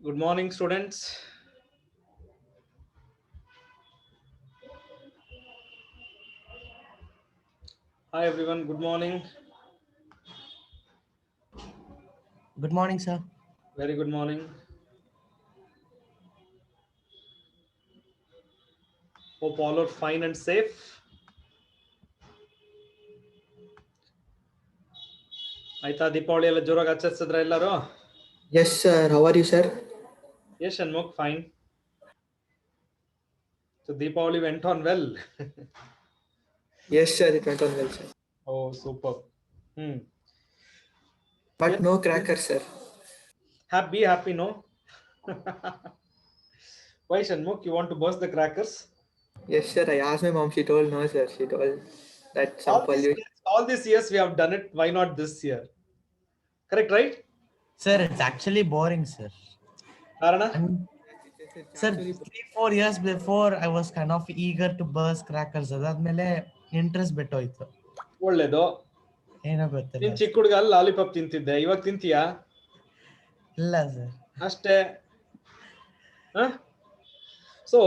Good morning, students. Hi, everyone. Good morning. Good morning, sir. Very good morning. Hope all are fine and safe. ಆಯ್ತಾ ದೀಪಾವಳಿ ಎಲ್ಲ ಜೋರಾಗಿ ಆಚರಿಸಿದ್ರ ಎಲ್ಲರೂ? Yes, sir. How are you, sir? Yes, Shanmugh, fine. So Deepavali went on well. Yes, sir. It went on well, sir. Oh, superb. But Yes. no crackers, sir. Happy, no? Why, Shanmugh? You want to burst the crackers? Yes, sir. I asked my mom. She told no, sir. She told that some pollution. All these years we have done it. Why not this year? Correct, right? Sir, it's actually boring, sir. Karana? Sir, 3-4 years before, I was kind of eager to burst crackers. ಅದಾದ್ಮೇಲೆ interest ಬಿಟ್ಟೋಯ್ತು. ಒಳ್ಳೇದು. ಏನೋ ಗೊತ್ತಿಲ್ಲ. ನೀನ್ ಚಿಕ್ಕ ಹುಡುಗ lollipop ತಿಂತಿದ್ದೆ, ಇವಾಗ ತಿಂತೀಯಾ? ಇಲ್ಲ sir. ಅಷ್ಟೇ. ಸೊ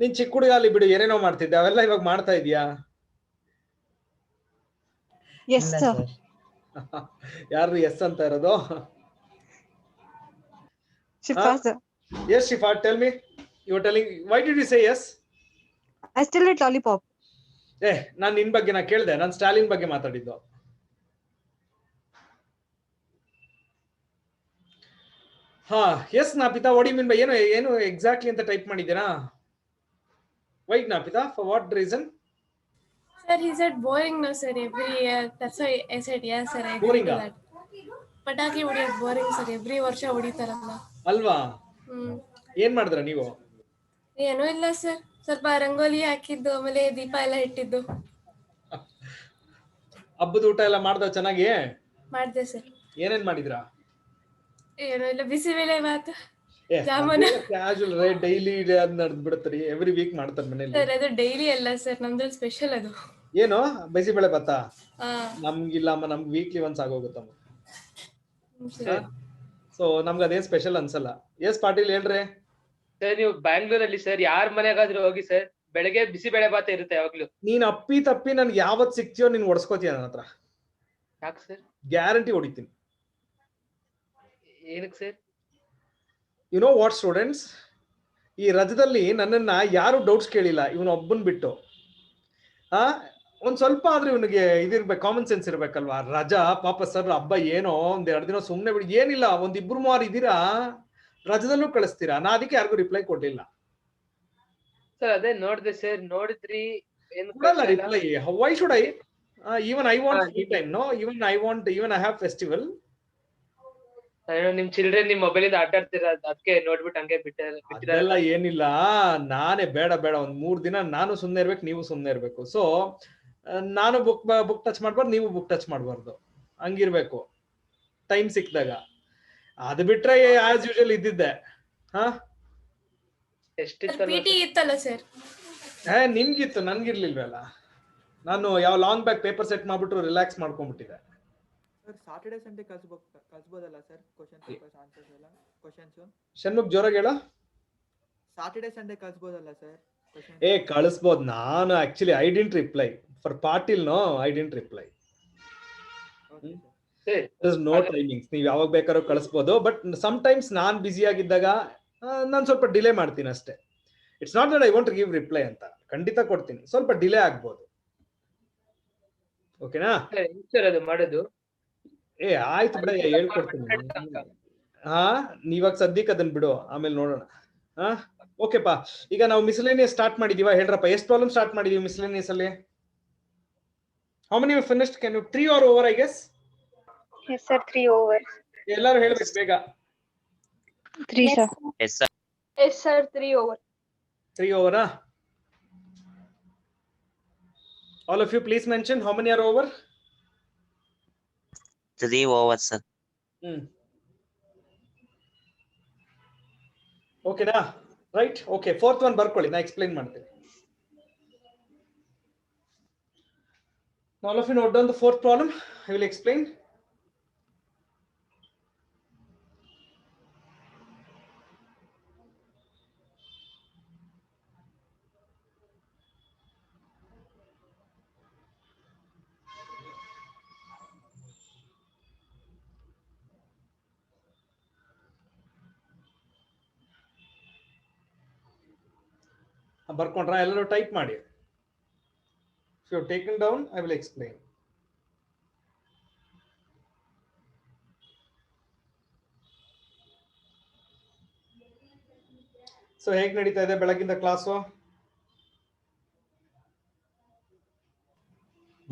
ನೀನ್ ಚಿಕ್ಕ ಹುಡುಗ ಅಲ್ಲಿ ಬಿಡು, ಏನೇನೋ ಮಾಡ್ತಿದ್ದೆ, ಅವೆಲ್ಲ ಇವಾಗ ಮಾಡ್ತಾ ಇದೀಯಾ? Yes, sir. ಯಾರು ಎಸ್ ಅಂತ ಇರೋದು? Shifa, sir. Yes, Shifa, tell me. You were telling, why did you say yes? I still eat lollipop. ನಾನ್ ನಿನ್ ಬಗ್ಗೆ ನಾ ಕೇಳ್ದೆ, ನಾನ್ ಸ್ಟಾಲಿನ್ ಬಗ್ಗೆ ಮಾತಾಡಿದ್ದು. ಎಸ್ ನಾಪಿತಾ, ವಾಟ್ ಯು ಮೀನ್ ಬೈ ಏನು ಎಕ್ಸಾಕ್ಟ್ಲಿ ಅಂತ ಟೈಪ್ ಮಾಡಿದ್ದೀರಾ? Why ನಾಪಿತಾ? For what reason? Sir, he said boring, no, sir, every year. That's why I said yes, sir. I agree to that. ಪಟಾಕಿ ಹೊಡಿಯೋದು ಬೋರಿಂಗ್ ಸರ್, ಎವ್ರಿ ವರ್ಷ ಹೊಡಿತಾರಲ್ಲ ಅಲ್ವಾ? ಏನ್ ಮಾಡಿದ್ರ ನೀವು? ಏನೂ ಇಲ್ಲ ಸರ್, ಸ್ವಲ್ಪ ರಂಗೋಲಿ ಹಾಕಿದ್ದು, ಆಮೇಲೆ ದೀಪ ಎಲ್ಲ ಇಟ್ಟಿದ್ದು. ಹಬ್ಬದ ಊಟ ಎಲ್ಲ ಮಾಡ್ದ ಚೆನ್ನಾಗಿ? ಮಾಡಿದೆ ಸರ್. ಏನೇನ್ ಮಾಡಿದ್ರ? ಏನೂ ಇಲ್ಲ, ಬಿಸಿಬೇಳೆ ಭಾತ್, ಜಾಮೂನು. ಕ್ಯಾಶುವಲ್ ರೈಟ್, ಡೈಲಿ ಅದ್ ನಡೆದ್ ಬಿಡುತ್ತಾರೆ, ಎವ್ರಿ ವೀಕ್ ಮಾಡ್ತಾರೆ ಮನೇಲಿ. ಸರ್ ಅದು ಡೈಲಿ ಅಲ್ಲ ಸರ್, ನಮ್ದ್ರಲ್ಲಿ ಸ್ಪೆಷಲ್ ಅದು. ಏನು ಬಿಸಿಬೇಳೆ ಭಾತ? ನಮ್ಗಿಲ್ಲಮ್ಮ, ನಮ್ಗೆ ವೀಕ್ಲಿ ಒನ್ಸ್ ಆಗೋಗುತ್ತಮ್ಮ. ಸೊ ನಮ್ಗೆ ಅದೇನ್ ಸ್ಪೆಷಲ್ ಅನ್ಸಲ್ಲ. ಎಸ್ ಪಾಟೀಲ್ ಹೇಳ್ರಿ. ಸರ್ ನೀವು ಬ್ಯಾಂಗ್ಳೂರಲ್ಲಿ ಸರ್ ಯಾರ ಮನೆಗಾದ್ರೂ ಹೋಗಿ ಸರ್, ಬೆಳಗ್ಗೆ ಬಿಸಿಬೇಳೆ ಭಾತ ಇರುತ್ತೆ ಯಾವಾಗ್ಲೂ. ನೀನ್ ಅಪ್ಪಿ ತಪ್ಪಿ ನನ್ಗೆ ಯಾವತ್ ಸಿಕ್ತಿಯೋ ನೀನ್ ಒಡ್ಸ್ಕೋತೀಯ ನನ್ನ ಹತ್ರ. ಯಾಕೆ ಸರ್? ಗ್ಯಾರಂಟಿ ಹೊಡಿತೀನಿ. ಏನಕ್ಕೆ sir? You know what students, ಈ ರಜದಲ್ಲಿ ನನ್ನನ್ನ ಯಾರು ಡೌಟ್ಸ್ ಕೇಳಿಲ್ಲ, ಇವನು ಒಬ್ಬನ್ ಬಿಟ್ಟು. ಒಂದ್ ಸ್ವಲ್ಪ ಆದ್ರೆ ಇವನಿಗೆ ಇದಿರ್ಬೇಕು, ಕಾಮನ್ ಸೆನ್ಸ್ ಇರ್ಬೇಕಲ್ವಾ? ರಜಾ ಪಾಪ ಸರ್, ಹಬ್ಬ ಏನೋ ಒಂದ್ 2 ದಿನ ಸುಮ್ನೆ ಬಿಡಿ, ಏನಿಲ್ಲ, ಒಂದ್ 2-3 ಇದೀರಾ, ರಜದಲ್ಲೂ ಕಳಿಸ್ತೀರಾ. ನಾ ಅದಕ್ಕೆ ಯಾರಿಗೂ ರಿಪ್ಲೈ ಕೊಡ್ಲಿಲ್ಲ ಸರ್. ಅದೇ ನೋಡ್ದೆ ಸರ್, ನೋಡಿದ್ರಿ reply. Why should I? even I want free time, no? even I have festival. ನಿಮ್ ಚಿಲ್ಡ್ರನ್ ನಿಮ್ ಮೊಬೈಲ್ ಇಂದ ಆಟ ಆಡ್ತೀರ, ಅದಕ್ಕೆ ನೋಡ್ಬಿಟ್ಟು ಹಂಗೆ ಬಿಟ್ಟಿರಲ್ಲ. ಏನಿಲ್ಲ, ನಾನೇ ಬೇಡ ಒಂದ್ 3 ದಿನ ನಾನು ಸುಮ್ನೆ ಇರ್ಬೇಕು, ನೀವು ಸುಮ್ನೆ ಇರ್ಬೇಕು. ಸೊ ನಾನು ಬುಕ್ ಟಚ್ ಮಾಡ್ಬಾರ್ದು, ನೀವು ಬುಕ್ ಟಚ್ ಮಾಡ್ಬಾರ್ದು, ಹಂಗಿರ್ಬೇಕು ಟೈಮ್ ಸಿಕ್ಕಿದಾಗ. ಅದು ಬಿಟ್ರೆ ಆಸ್ ಯೂಶುವಲ್ ಇದ್ದಿದ್ದೆ. ಇತ್ತಲ್ಲ ಸರ್? ನಿಮ್ಗಿತ್ತು, ನನ್ಗಿರ್ಲಿಲ್ವಲ್ಲ. ನಾನು ಯಾವ ಲಾಂಗ್ ಬ್ಯಾಕ್ ಪೇಪರ್ ಸೆಟ್ ಮಾಡ್ಬಿಟ್ಟು ರಿಲ್ಯಾಕ್ಸ್ ಮಾಡ್ಕೊಂಡ್ಬಿಟ್ಟಿದೆ. ಸರ್ ಸಾಟರ್ಡೆ ಸಂಡೇ ಕಳ್ಸ್ಬೋದಲ್ಲ ಸರ್? ಕ್ವಶನ್ ಪೇಪರ್ಸ್ ಆನ್ಸರ್ಸ್ ಎಲ್ಲ ಕ್ವಶನ್ಸ್. ಷಣ್ಮುಖ್ ಜೋರಾಗಿ ಹೇಳ. ಸಾಟರ್ಡೆ ಸಂಡೇ ಕಳ್ಸ್ಬೋದಲ್ಲ ಸರ್? ಕಳಿಸ್ಬೋದು. ನಾನು actually I didn't reply for Patil, no I didn't reply. No timings, ನೀವು ಯಾವಾಗ ಬೇಕಾದ್ರೂ ಕಳಿಸ್ಬೋದು. ಬಟ್ ಸಮ್ ಟೈಮ್ಸ್ ನಾನ್ ಬ್ಯುಸಿ ಆಗಿದ್ದಾಗ ನಾನು ಸ್ವಲ್ಪ ಡಿಲೇ ಮಾಡ್ತೀನಿ ಅಷ್ಟೇ. It's not that I want to give reply ಅಂತ, ಖಂಡಿತ ಕೊಡ್ತೀನಿ, ಸ್ವಲ್ಪ ಡಿಲೇ ಆಗ್ಬೋದು. ಓಕೆನಾ ಸರ್? ಅದು ಮಾಡೋದು ಆಯ್ತು ಬಿಡ, ಹೇಳ್ಕೊಡ್ತೀನಿ. ನೀವಾಗ ಸದ್ಯಕ್ಕೆ ಅದನ್ನ ಬಿಡು, ಆಮೇಲೆ ನೋಡೋಣ. ಓಕೆಪಾ, ಈಗ ನಾವು ಮಿಸ್ಲೇನಿಯಸ್ ಸ್ಟಾರ್ಟ್ ಮಾಡಿದೀವ, ಹೇಳ್ರಪ್ಪ. ಎಷ್ಟು ಪ್ರಾಬ್ಲಮ್ ಸ್ಟಾರ್ಟ್ ಮಾಡಿದೀವಿ ಮಿಸ್ಲೇನಿಯಸ್ ಅಲ್ಲಿ? How many finished? Can you 3 or over, I guess? Yes, sir. 3 over. ಎಲ್ಲರೂ ಹೇಳ್ಬೇಕು ಬೇಗ. 3, sir. Yes, sir. 3 over. 3 over. All of you please mention how many are over. 3 over, sir. ಓಕೆನಾ? Right, okay. 4th one ಬರ್ಕೊಳ್ಳಿ, ನಾ explain ಮಾಡ್ತೀನಿ. All of you note down the 4th problem. I will explain. ಬರ್ಕೊಂಡ್ರಾ? ಎಲ್ಲರೂ type ಮಾಡಿ. If you have taken down, I will explain. So ಹೇಗೆ ನಡೀತಾ ಇದೆ ಬೆಳಗಿಂದ class?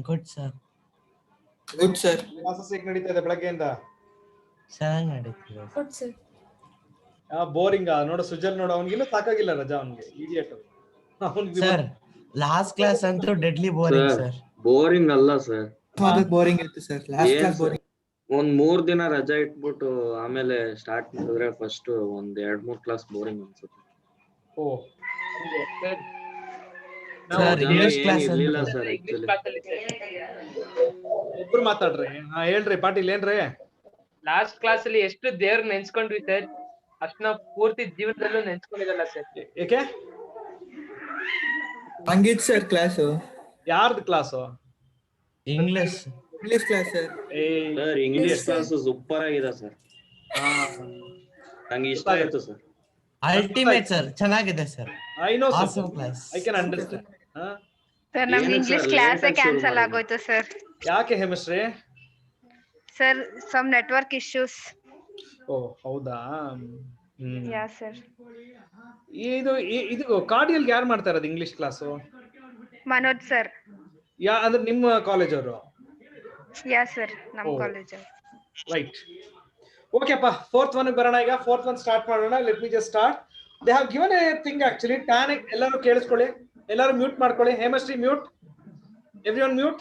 Good sir. Good sir. Classes ಹೇಗೆ ನಡೀತಾ ಇದೆ ಬೆಳಗ್ಗೆಯಿಂದ? ಚೆನ್ನಾಗಿ ನಡೀತಿದೆ. Good sir. ಬೋರಿಂಗ್ ನೋಡು ಸುಜಲ್ ನೋಡು, ಅವನಿಗಿನ್ನೂ ಸಾಕಾಗಿಲ್ಲ ರಜಾ, ಅವನಿಗೆ ಇಡಿಯಟ್ ಸರ್ ಲಾಸ್ಟ್ ಕ್ಲಾಸ್ ಅಂತೂ ಡೆಡ್ಲಿ ಬೋರಿಂಗ್ ಸರ್. ಬೋರಿಂಗ್ ಅಲ್ಲ ಸರ್, ಬೋರಿಂಗ್ ಇತ್ತು ಸರ್. Last class boring. ಒಂದ್ 3 ದಿನ ರಜಾ ಇಟ್ಬಿಟ್ಟು ಆಮೇಲೆ ಸ್ಟಾರ್ಟ್ ಮಾಡಿದ್ರೆ ಫಸ್ಟ್ ಒಂದ್ 2-3 ಕ್ಲಾಸ್ ಬೋರಿಂಗ್ ಅನ್ಸುತ್ತೆ. ಓ ಸರ್ ಇಂಗ್ಲಿಷ್ ಕ್ಲಾಸ್ ಇರ್ಲಿಲ್ಲ ಅಂತ ಸರ್ ಇಂಗ್ಲಿಷ್ ಆಕ್ಚುಲಿ. ಕ್ಲಾಸ್ ಅಲ್ಲಿ ಒಬ್ರು ಮಾತಾಡ್ರಿ. ಹೇಳ್ರಿ ಪಾಟೀಲ್, ಏನ್ರಿ? ಲಾಸ್ಟ್ ಕ್ಲಾಸ್ ಅಲ್ಲಿ ಎಷ್ಟು ದೇವ್ರ ನೆನ್ಸ್ಕೊಂಡ್ವಿ ಸರ್, ಅಷ್ಟು ನಾವು ಪೂರ್ತಿ ಜೀವನದಲ್ಲೂ ನೆನ್ಸ್ಕೊಂಡಿರಲ್ಲ ಸರ್. ಏಕೆ? ಹಂಗಿತ್ತು ಸರ್ ಕ್ಲಾಸು. ಯಾರ್ದು class? English English class sir. Sir English class super ಆಗಿದೆ ಸರ್, ನಂಗೆ ಇಷ್ಟ ಆಯ್ತು ಸರ್. ಅಲ್ಟಿಮೇಟ್ ಸರ್, ಚೆನ್ನಾಗಿದೆ sir. I know awesome class. I can understand. Sir ನಮ್ದು ಏನಕ್ಕೆ ಇಂಗ್ಲಿಷ್ sir ಕ್ಲಾಸ್ late ಆಗಿ ಕ್ಯಾನ್ಸಲ್ ಶುರು ಆಗೋಯ್ತು ಸರ್. ಯಾಕೆ chemistry? Sir some network issues. ಓ ಹೌದಾ? Yeah sir. ಇದು ಕಾರ್ಡಿಯಲ್ ಯಾರು ಮಾಡ್ತಾ ಇರೋದು ಇಂಗ್ಲಿಷ್ ಕ್ಲಾಸು? ಮನೋಜ್ ಸರ್. ಅಂದ್ರೆ ನಿಮ್ಮ ಕಾಲೇಜ್ ಅವರು? ಯಾ ಸರ್, ನಮ್ ಓ. ಕಾಲೇಜ್. ರೈಟ್. ಓಕೆಪ್ಪ, 4th ಒನ್ ಬರೋಣ. ಈಗ 4th ಒನ್ ಸ್ಟಾರ್ಟ್ ಮಾಡೋಣ. Let me just start. They have given A thing actually. Tan ಎಲ್ಲರೂ ಕೇಳಿಸ್ಕೊಳ್ಳಿ, ಎಲ್ಲರೂ ಮ್ಯೂಟ್ ಮಾಡ್ಕೊಳ್ಳಿ. Hemashree mute, everyone mute.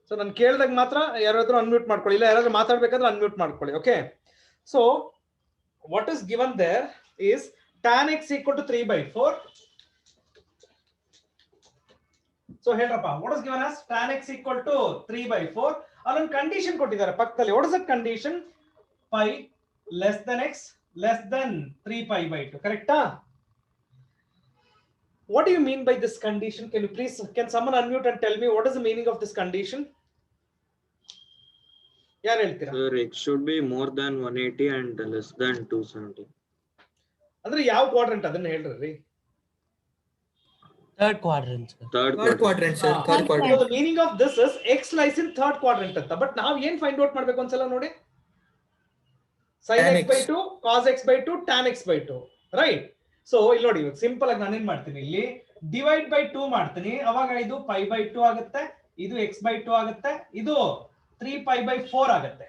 So ನಾನು ಕೇಳಿದಾಗ ಮಾತ್ರ ಯಾರಾದ್ರೂ ಅನ್ಮ್ಯೂಟ್ ಮಾಡ್ಕೊಳ್ಳಿ, ಇಲ್ಲ ಯಾರಾದ್ರೂ ಮಾತಾಡ್ಬೇಕಾದ್ರೆ ಅನ್ಮ್ಯೂಟ್ ಮಾಡ್ಕೊಳ್ಳಿ. Okay. So what is given there is tan x equal to 3/4. So ಹೇಳ್ರಪ್ಪ, what is given as tan x equal to 3/4. ಅಲ್ಲೊಂದು ಕಂಡೀಷನ್ ಕೊಟ್ಟಿದ್ದಾರೆ ಪಕ್ಕದಲ್ಲಿ. What is that condition? pi less than x less than 3π/2. ಕರೆಕ್ಟಾ? What do you mean by this condition? Can someone unmute and tell me what is the meaning of this condition? ಯಾರು ಹೇಳ್ತೀರಾ? Sir it should be more than 180 and less than 270. ಅಂದ್ರೆ ಯಾವ quadrant ಅದನ್ನ ಹೇಳ್ರಿ. Third quadrant sir. Third quadrant sir. Third So quadrant. the meaning of this is x lies in third quadrant ಅಂತ. But ನಾವ್ ಏನ್ find out ಮಾಡ್ಬೇಕು ಒಂದ್ಸಲ ನೋಡಿ. sin Tan x by 2 cos x by 2 tan x by 2, right? So ಇಲ್ಲಿ ನೋಡಿ, simple ಆಗಿ ನಾನು ಏನ್ ಮಾಡ್ತೀನಿ, ಇಲ್ಲಿ ಡಿವೈಡ್ ಬೈ 2 ಮಾಡ್ತೀನಿ. ಅವಾಗ ಇದು π/2 ಆಗುತ್ತೆ, ಇದು x/2 ಆಗುತ್ತೆ, ಇದು 3π/4 ಆಗುತ್ತೆ.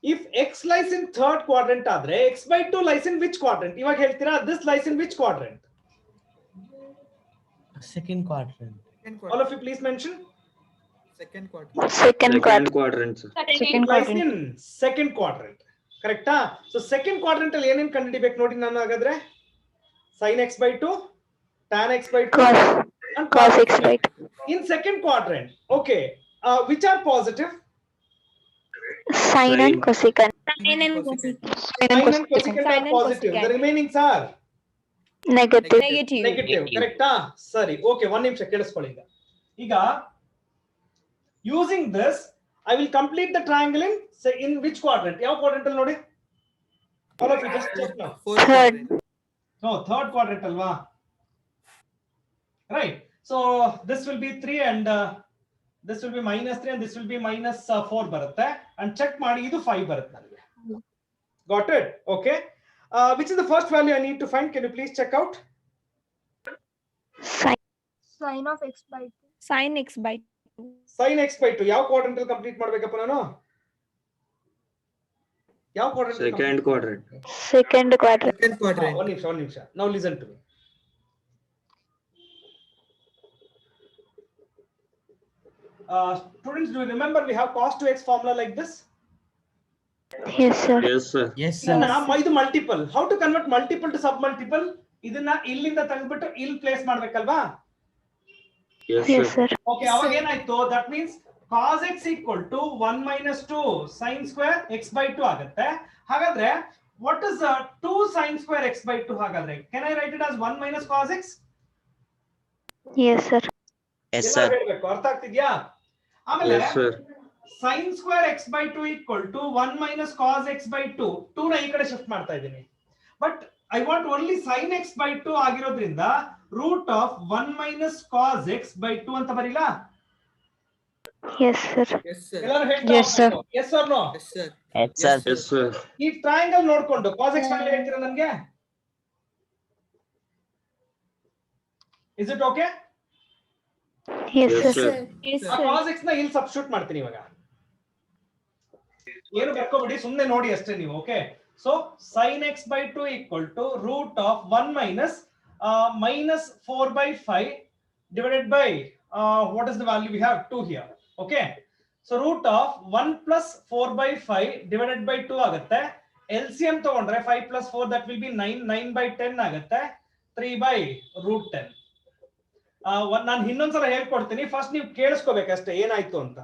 If x lies in third quadrant ಆದ್ರೆ x/2 lies in which quadrant? ಇವಾಗ ಹೇಳ್ತೀರಾ, this lies in which quadrant? Second quadrant. All of you please mention. Second quadrant. Second quadrant sir. Second lies in second quadrant. ಕರೆಕ್ಟಾ? So second quadrant ಅಲ್ಲಿ ಏನೇನ್ ಕಂಡುಹಿಡಿಬೇಕು ನೋಡಿ ನಾನು. ಹಾಗಾದ್ರೆ sin x/2, tan x/2 and cos x/2 in second quadrant. Okay, which are positive? Sin and cosecant. Sin and cosecant are positive. The remainings are Negative. negative. ಕರೆಕ್ಟಾ? ಸರಿ, okay, ಒಂದ್ ನಿಮಿಷ ಕೇಳಿಸ್ಕೊಳ್ಳಿ. ಈಗ using this I will complete the triangle in which quadrant? ಯಾವ quadrant ಅಲ್ಲಿ ನೋಡಿ? All of you just check now. Third. No, third quadrant alva. Right. So this will be 3 and this will be -3 and this will be -4 barutte. And check ಮಾಡಿ, ಇದು 5 ಬರುತ್ತೆ ನನಗೆ. Got it? Okay. Which is the first value I need to find? Can you please check out? Sin of x by 2. Sin x by 2. Sin x/2 ಯಾವ quadrant ಅಲ್ಲಿ complete ಮಾಡಬೇಕಪ್ಪ ನಾನು? ಯಾವ quadrant? Second quadrant. Second quadrant. Second quadrant. one ನಿಮಿಷ. Now listen to me. Students, do you remember we have cos 2x formula like this? Yes sir. Yes sir. Yes sir. ಇದು multiple. How to convert multiple to submultiple? ಇದನ್ನ ಇಲ್ಲಿಂದ ತೆಗೆದ್ಬಿಟ್ಟು ಇಲ್ಲಿ place ಮಾಡ್ಬೇಕಲ್ವಾ? Yes Yes sir. sir. Okay, ಅವಾಗ ಏನಾಯ್ತು? That means cos x equal to 1 minus 2 sin square x/2 ಆಗುತ್ತೆ. ಹಾಗಾದ್ರೆ what is 2 sin square x/2? ಹಾಗಾದ್ರೆ can I write it as 1 minus cos x? Yes sir. Yes ಎಲ್ಲ sir. ಹೇಳ್ಬೇಕು, ಅರ್ಥ ಆಗ್ತಿದ್ಯಾ? ಆಮೇಲೆ Yes sir. sin square x/2 equal to 1 minus cos x/2. 2 ನ ಈ ಕಡೆ ಶಿಫ್ಟ್ ಮಾಡ್ತಾ ಇದ್ದೀನಿ. But I want only sin x/2 ಆಗಿರೋದ್ರಿಂದ root of 1 minus cos x by 2 ಅಂತ ಬರೀಲಾ? Yes, sir. Yes, sir. ಎಲ್ಲರೂ ಹೇಳ್ತಾ Yes, sir. ಹೋಗ್ಬೇಕು. Yes or no? Yes, sir. Yes, sir. Yes, sir. ಈ ಟ್ರಯಾಂಗಲ್ ನೋಡ್ಕೊಂಡು ಕಾಸ್ ಎಕ್ಸ್ ಟ್ರಯಾಂಗಲ್ ಹೇಳ್ತೀರಾ ನನ್ಗೆ? Is it okay? Yes, Yes, sir. sir. Yes, ಆ sir. Cos x ನ ಇಲ್ಲಿ ಸಬ್ಸ್ಟಿಟ್ಯೂಟ್ ಮಾಡ್ತೀನಿ ಇವಾಗ. ಏನು ಬರ್ಕೋಬಿಡಿ, ಸುಮ್ಮನೆ ನೋಡಿ ಅಷ್ಟೇ ನೀವು. Okay, so sin x by 2 equal to root of 1 minus minus 4 by 5 divided by what is the value we have? 2 here. Okay, so root of 1 plus 4 by 5 divided by 2 ಆಗುತ್ತೆ. LCM ತಗೊಂಡ್ರೆ 5 plus 4 that will be 9. 9 by 10 ಆಗುತ್ತೆ. 3 by root 10. ನಾನು ಇನ್ನೊಂದ್ಸಲ ಹೇಳ್ಕೊಡ್ತೀನಿ, first ನೀವು ಕೇಳಿಸ್ಕೋಬೇಕಷ್ಟೇ ಏನಾಯ್ತು ಅಂತ.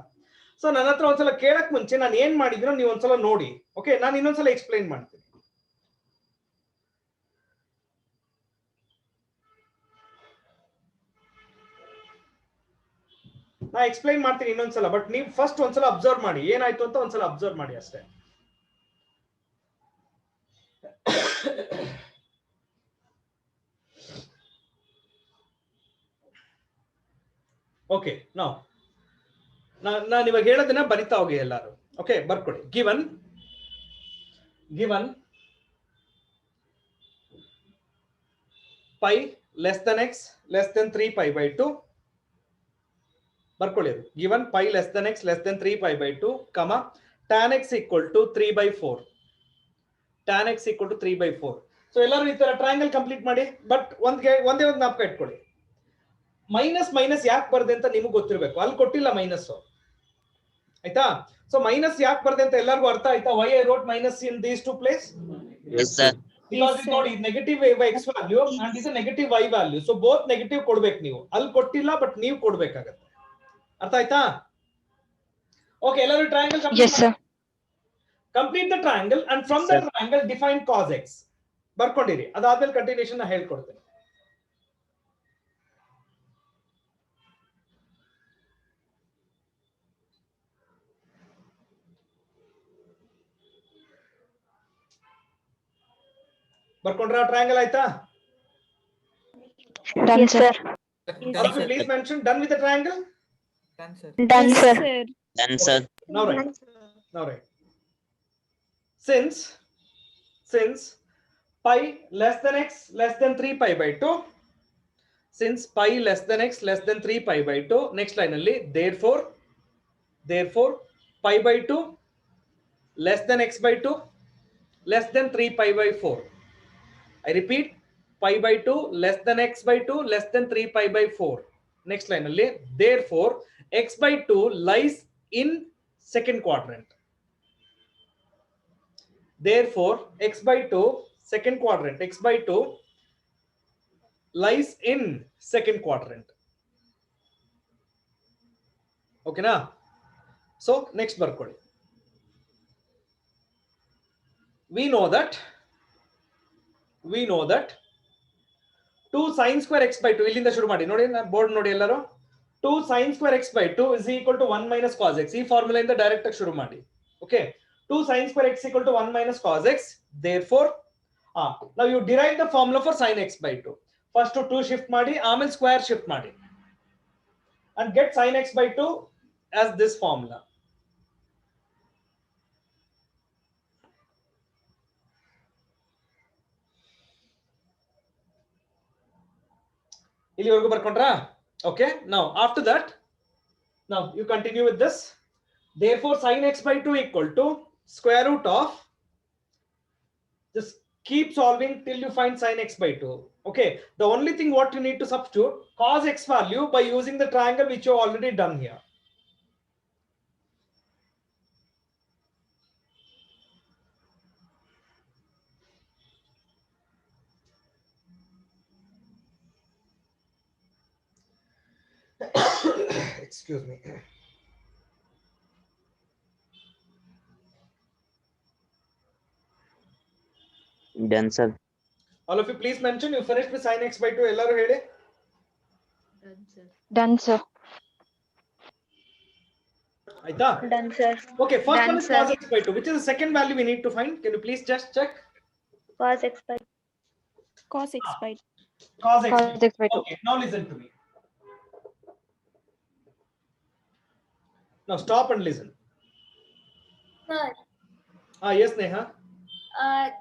So ನನ್ನ ಹತ್ರ ಒಂದ್ಸಲ ಕೇಳಕ್ ಮುಂಚೆ ನಾನು ಏನ್ ಮಾಡಿದ್ರು ನೀವು ಒಂದ್ಸಲ ನೋಡಿ. ಓಕೆ, ನಾನು ಇನ್ನೊಂದ್ಸಲ ಎಕ್ಸ್ಪ್ಲೈನ್ ಮಾಡ್ತೀನಿ. ನಾ ಎಕ್ಸ್ಪ್ಲೈನ್ ಮಾಡ್ತೀನಿ ಇನ್ನೊಂದ್ಸಲ, ಬಟ್ ನೀವು ಫಸ್ಟ್ ಒಂದ್ಸಲ ಅಬ್ಸರ್ವ್ ಮಾಡಿ ಏನಾಯ್ತು ಅಂತ. ಒಂದ್ಸಲ ಅಬ್ಸರ್ವ್ ಮಾಡಿ ಅಷ್ಟೇ. ಓಕೆ, ನಾನು ಇವಾಗ ಹೇಳೋದನ್ನ ಬರಿತಾ ಹೋಗಿ ಎಲ್ಲಾರು. ಓಕೆ, ಬರ್ಕೊಡಿ. Given pi less than x less than 3 pi by 2. ಬರ್ಕೊಳ್ಳಿ ಅದು. Given pi less than x less than 3 pi by 2, ಕಮ tan x equal to 3 by 4. tan x equal to 3 by 4. So ಎಲ್ಲರೂ ಈ ತರ ಟ್ರಯಾಂಗಲ್ ಕಂಪ್ಲೀಟ್ ಮಾಡಿ. But ಒಂದೇ ಒಂದು ಜ್ಞಾಪಕ ಇಟ್ಕೊಳ್ಳಿ, ಮೈನಸ್ ಮೈನಸ್ ಯಾಕೆ ಬರ್ದೆ ಅಂತ ನಿಮಗೆ ಗೊತ್ತಿರಬೇಕು. ಅಲ್ಲಿ ಕೊಟ್ಟಿಲ್ಲ ಮೈನಸ್, ಆಯ್ತಾ? ಸೊ ಮೈನಸ್ ಯಾಕೆ ಬರ್ದೆ ಅಂತ ಎಲ್ಲರಿಗೂ ಅರ್ಥ ಆಯ್ತಾ? Why I wrote minus in these two place? Yes, sir. Because ಇದು ನೋಡಿ, ನೆಗೆಟಿವ್ x ವ್ಯಾಲ್ಯೂ ಅಂಡ್ ಇದು negative y value. So both negative ಕೊಡ್ಬೇಕು ನೀವು. ಅಲ್ಲಿ ಕೊಟ್ಟಿಲ್ಲ, ಬಟ್ ನೀವು ಕೊಡ್ಬೇಕಾಗತ್ತೆ. ಅರ್ಥ ಆಯ್ತಾ? ಓಕೆ, ಎಲ್ಲರೂ triangle Yes, sir. Complete the triangle and from the triangle define cos x. ಬರ್ಕೊಂಡಿರಿ, ಅದಾದ್ಮೇಲೆ ಕಂಟಿನ್ಯೂಷನ್ ಹೇಳ್ಕೊಡ್ತೇನೆ. ಬರ್ಕೊಂಡ್ರ ಟ್ರಯಾಂಗಲ್ ಆಯ್ತಾ? Done, sir. Done, sir. Please mention done with the triangle. Done, sir. Done, sir. Done, sir. Now right. Since pi less than x less than 3 pi by 2, since pi less than x less than 3 pi by 2, next line only, therefore pi by 2 less than x by 2 less than 3 pi by 4. I repeat, pi by 2 less than x by 2 less than 3 pi by 4. Next line only, therefore x by 2 lies in second quadrant. Therefore x by 2 second quadrant, x by 2 lies in second quadrant. Okay na? So next barcode. We know that 2 sin square x by 2 ಇಲ್ಲಿಂದ ಶುರು ಮಾಡಿ. ನೋಡಿ, board ನೋಡಿ ಎಲ್ಲರೂ. 2 sin square x by 2 is equal to 1 minus cos x. ಈ formula ಇಂದ direct ಆಗಿ ಶುರು ಮಾಡಿ. Okay, 2 sin square x equal to 1 minus cos x. Therefore now you derive the formula for sin x by 2. First 2 shift ಮಾಡಿ, ಆಮೇಲೆ square shift ಮಾಡಿ and get sin x by 2 as this formula. ಇಲ್ಲಿವರೆಗೂ ಬರ್ಕೊಂಡ್ರಾ? Okay, now after that, now you continue with this. Therefore sin x by 2 equal to square root of, just keep solving till you find sin x by 2. Okay, the only thing what you need to substitute cos x value by using the triangle which you have already done here. Excuse me. Done, sir. All of you please mention you finished with sin x by 2. Ellaru heli. Done, sir. Aita? Done, sir. Okay, first Done, one is sir. cos x by 2. Which is the second value we need to find? Can you please just check? Cos x by Cos x by Cos x. Cos x by 2. Okay, now listen to me. Now stop and listen. Sir, Yes, Neha.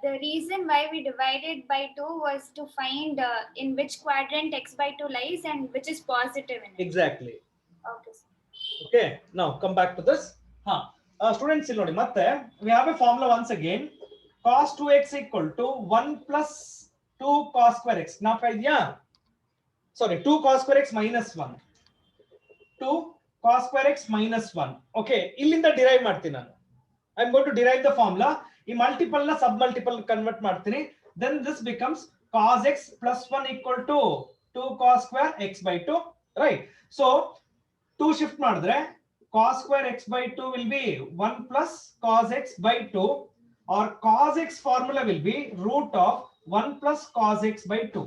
the reason why we divided by 2 was to find in which quadrant x by 2 lies and which is positive in it. Exactly. Okay, sir. Okay, now come back to this. Students, ಇಲ್ಲಿ ನೋಡಿ ಮತ್ತೆ we have a formula once again. Cos 2x equal to 1 plus 2 cos square x. ಜ್ಞಾಪಕ ಇದೆಯಾ? Sorry, 2 cos square x minus 1. 2 cos square x minus 1. Okay, ಇಲ್ಲಿಂದ derive ಮಾಡ್ತೀನಿ ನಾನು. I am going to derive the formula. ಈ multiple ನ ಸಬ್ multiple convert ಮಾಡ್ತೀನಿ. Then this becomes cos x plus 1 equal to 2 cos square x by 2. Right? So 2 shift ಮಾಡಿದ್ರೆ cos square x by 2 will be 1 plus cos x by 2, or cos x formula will be root of 1 plus cos x by 2.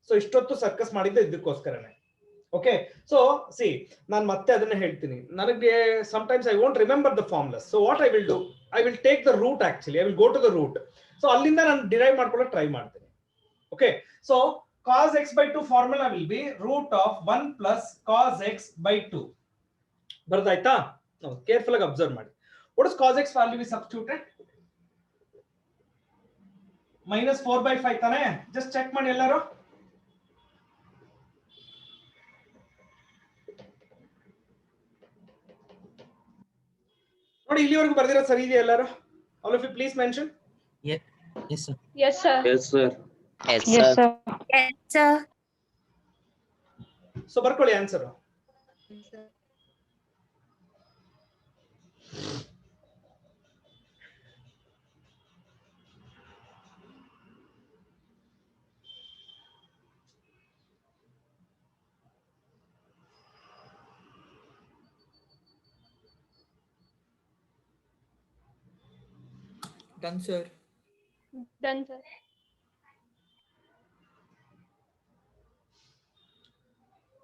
So ಇಷ್ಟೊತ್ತು circus ಮಾಡಿದ್ದೆ ಇದಕ್ಕೋಸ್ಕರನೇ. Okay, so see, ನಾನು ಮತ್ತೆ ಅದನ್ನ ಹೇಳ್ತೀನಿ. ನನಗೆ sometimes I won't remember the formulas. So what I will do, I will take the root actually. I will go to the root. So ಅಲ್ಲಿಂದ ನಾನು derive ಮಾಡ್ಕೊಳ್ಳೋಕೆ ಟ್ರೈ ಮಾಡ್ತೀನಿ. Okay, so cos x by 2 formula will be root of 1 plus cos x by 2. ಬರ್ದಾಯ್ತಾ? Careful ಆಗಿ observe ಮಾಡಿ. What is cos x value we substituted? minus 4 by 5 ತಾನೆ? Just check ಮಾಡಿ ಎಲ್ಲರೂ. ನೋಡಿ ಇಲ್ಲಿವರೆಗೂ ಬರ್ದಿರೋ ಸರಿ ಇದೆಯಾ ಎಲ್ಲರೂ? All of you please mention. Yes, sir. Yes, sir. Yes, sir. Yes, sir. Yes, sir. So ಬರ್ಕೊಳ್ಳಿ answer. Done, sir. Done, sir.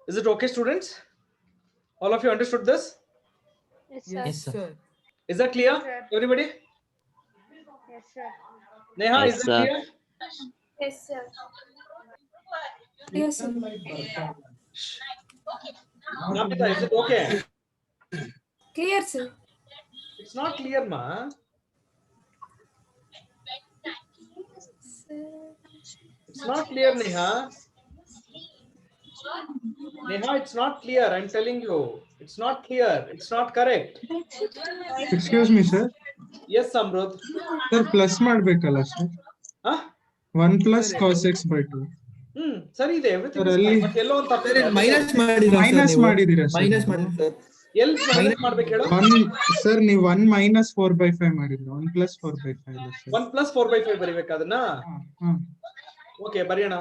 Is it okay, students? All of you understood this? Yes, sir. Yes, sir. Is that clear? Yes, sir. Everybody? Yes, sir. Neha, Yes, is that sir. clear? Yes, sir. Yes, sir. Namita, is it okay? Clear, sir. It's not clear, ma. It's not clear, Neha. Neha, it's not clear. I'm telling you. It's not clear. It's not correct. Excuse me, sir. Yes, Samrud. Sir, plus ಮಾಡ್ಬೇಕಲ್ಲ sir. Huh? 1 plus cos x by 2. ಸರಿ ಇದೆ. Everything is Sir, fine. But ಎಲ್ಲೋ ಒಂದು ತಪ್ಪಿದೆ. Minus ಮಾಡಿಲ್ಲ Minus ಮಾಡಿದೀರಾ sir? Minus ಮಾಡಿಲ್ಲ sir. ಎಲ್ಲಿ minus ಮಾಡ್ಬೇಕು ಹೇಳು? 1 sir, ನೀವು 1 minus 4 by 5 ಮಾಡಿದ್ರು. 1 plus 4 by 5 ಅಲ್ಲ sir. 1 plus 4 by 5 ಬರಿಬೇಕು ಅದನ್ನ. ಓಕೆ, ಬರೆಯೋಣ.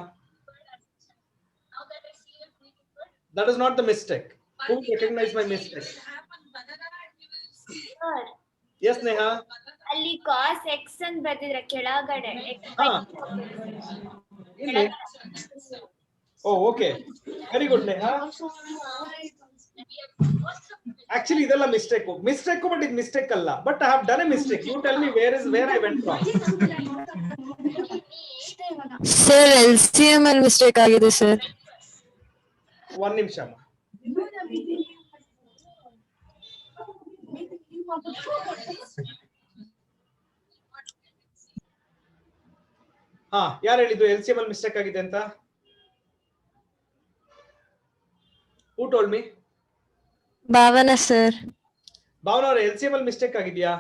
That is not the mistake. Who recognized my mistake? Sir, Yes, Neha. ಅಲ್ಲಿ cos x ಅಂತ ಬರ್ದಿದ್ರೆ ಕೆಳಗಡೆ x ಹಾ. ಇಲ್ಲಿ. Oh, okay. Very good, Neha. Actually, ಇದೆಲ್ಲ ಮಿಸ್ಟೇಕ್. ಮಿಸ್ಟೇಕ್, but ಇದು ಮಿಸ್ಟೇಕ್ ಅಲ್ಲ. But I have done a mistake. You tell me where I went wrong. Sir, LCM ಅಲ್ಲಿ mistake ಆಗಿದೆ ಸರ್. ಒಂದು ನಿಮಿಷ ಅಮ್ಮ. ಯಾರು ಹೇಳಿದ್ದು LCM ಅಲ್ಲಿ ಮಿಸ್ಟೇಕ್ ಆಗಿದೆ ಅಂತ? Who told me? Bhavana sir. Bhavana ಅವರ LCM ಅಲ್ಲಿ ಮಿಸ್ಟೇಕ್ ಆಗಿದೆಯಾ?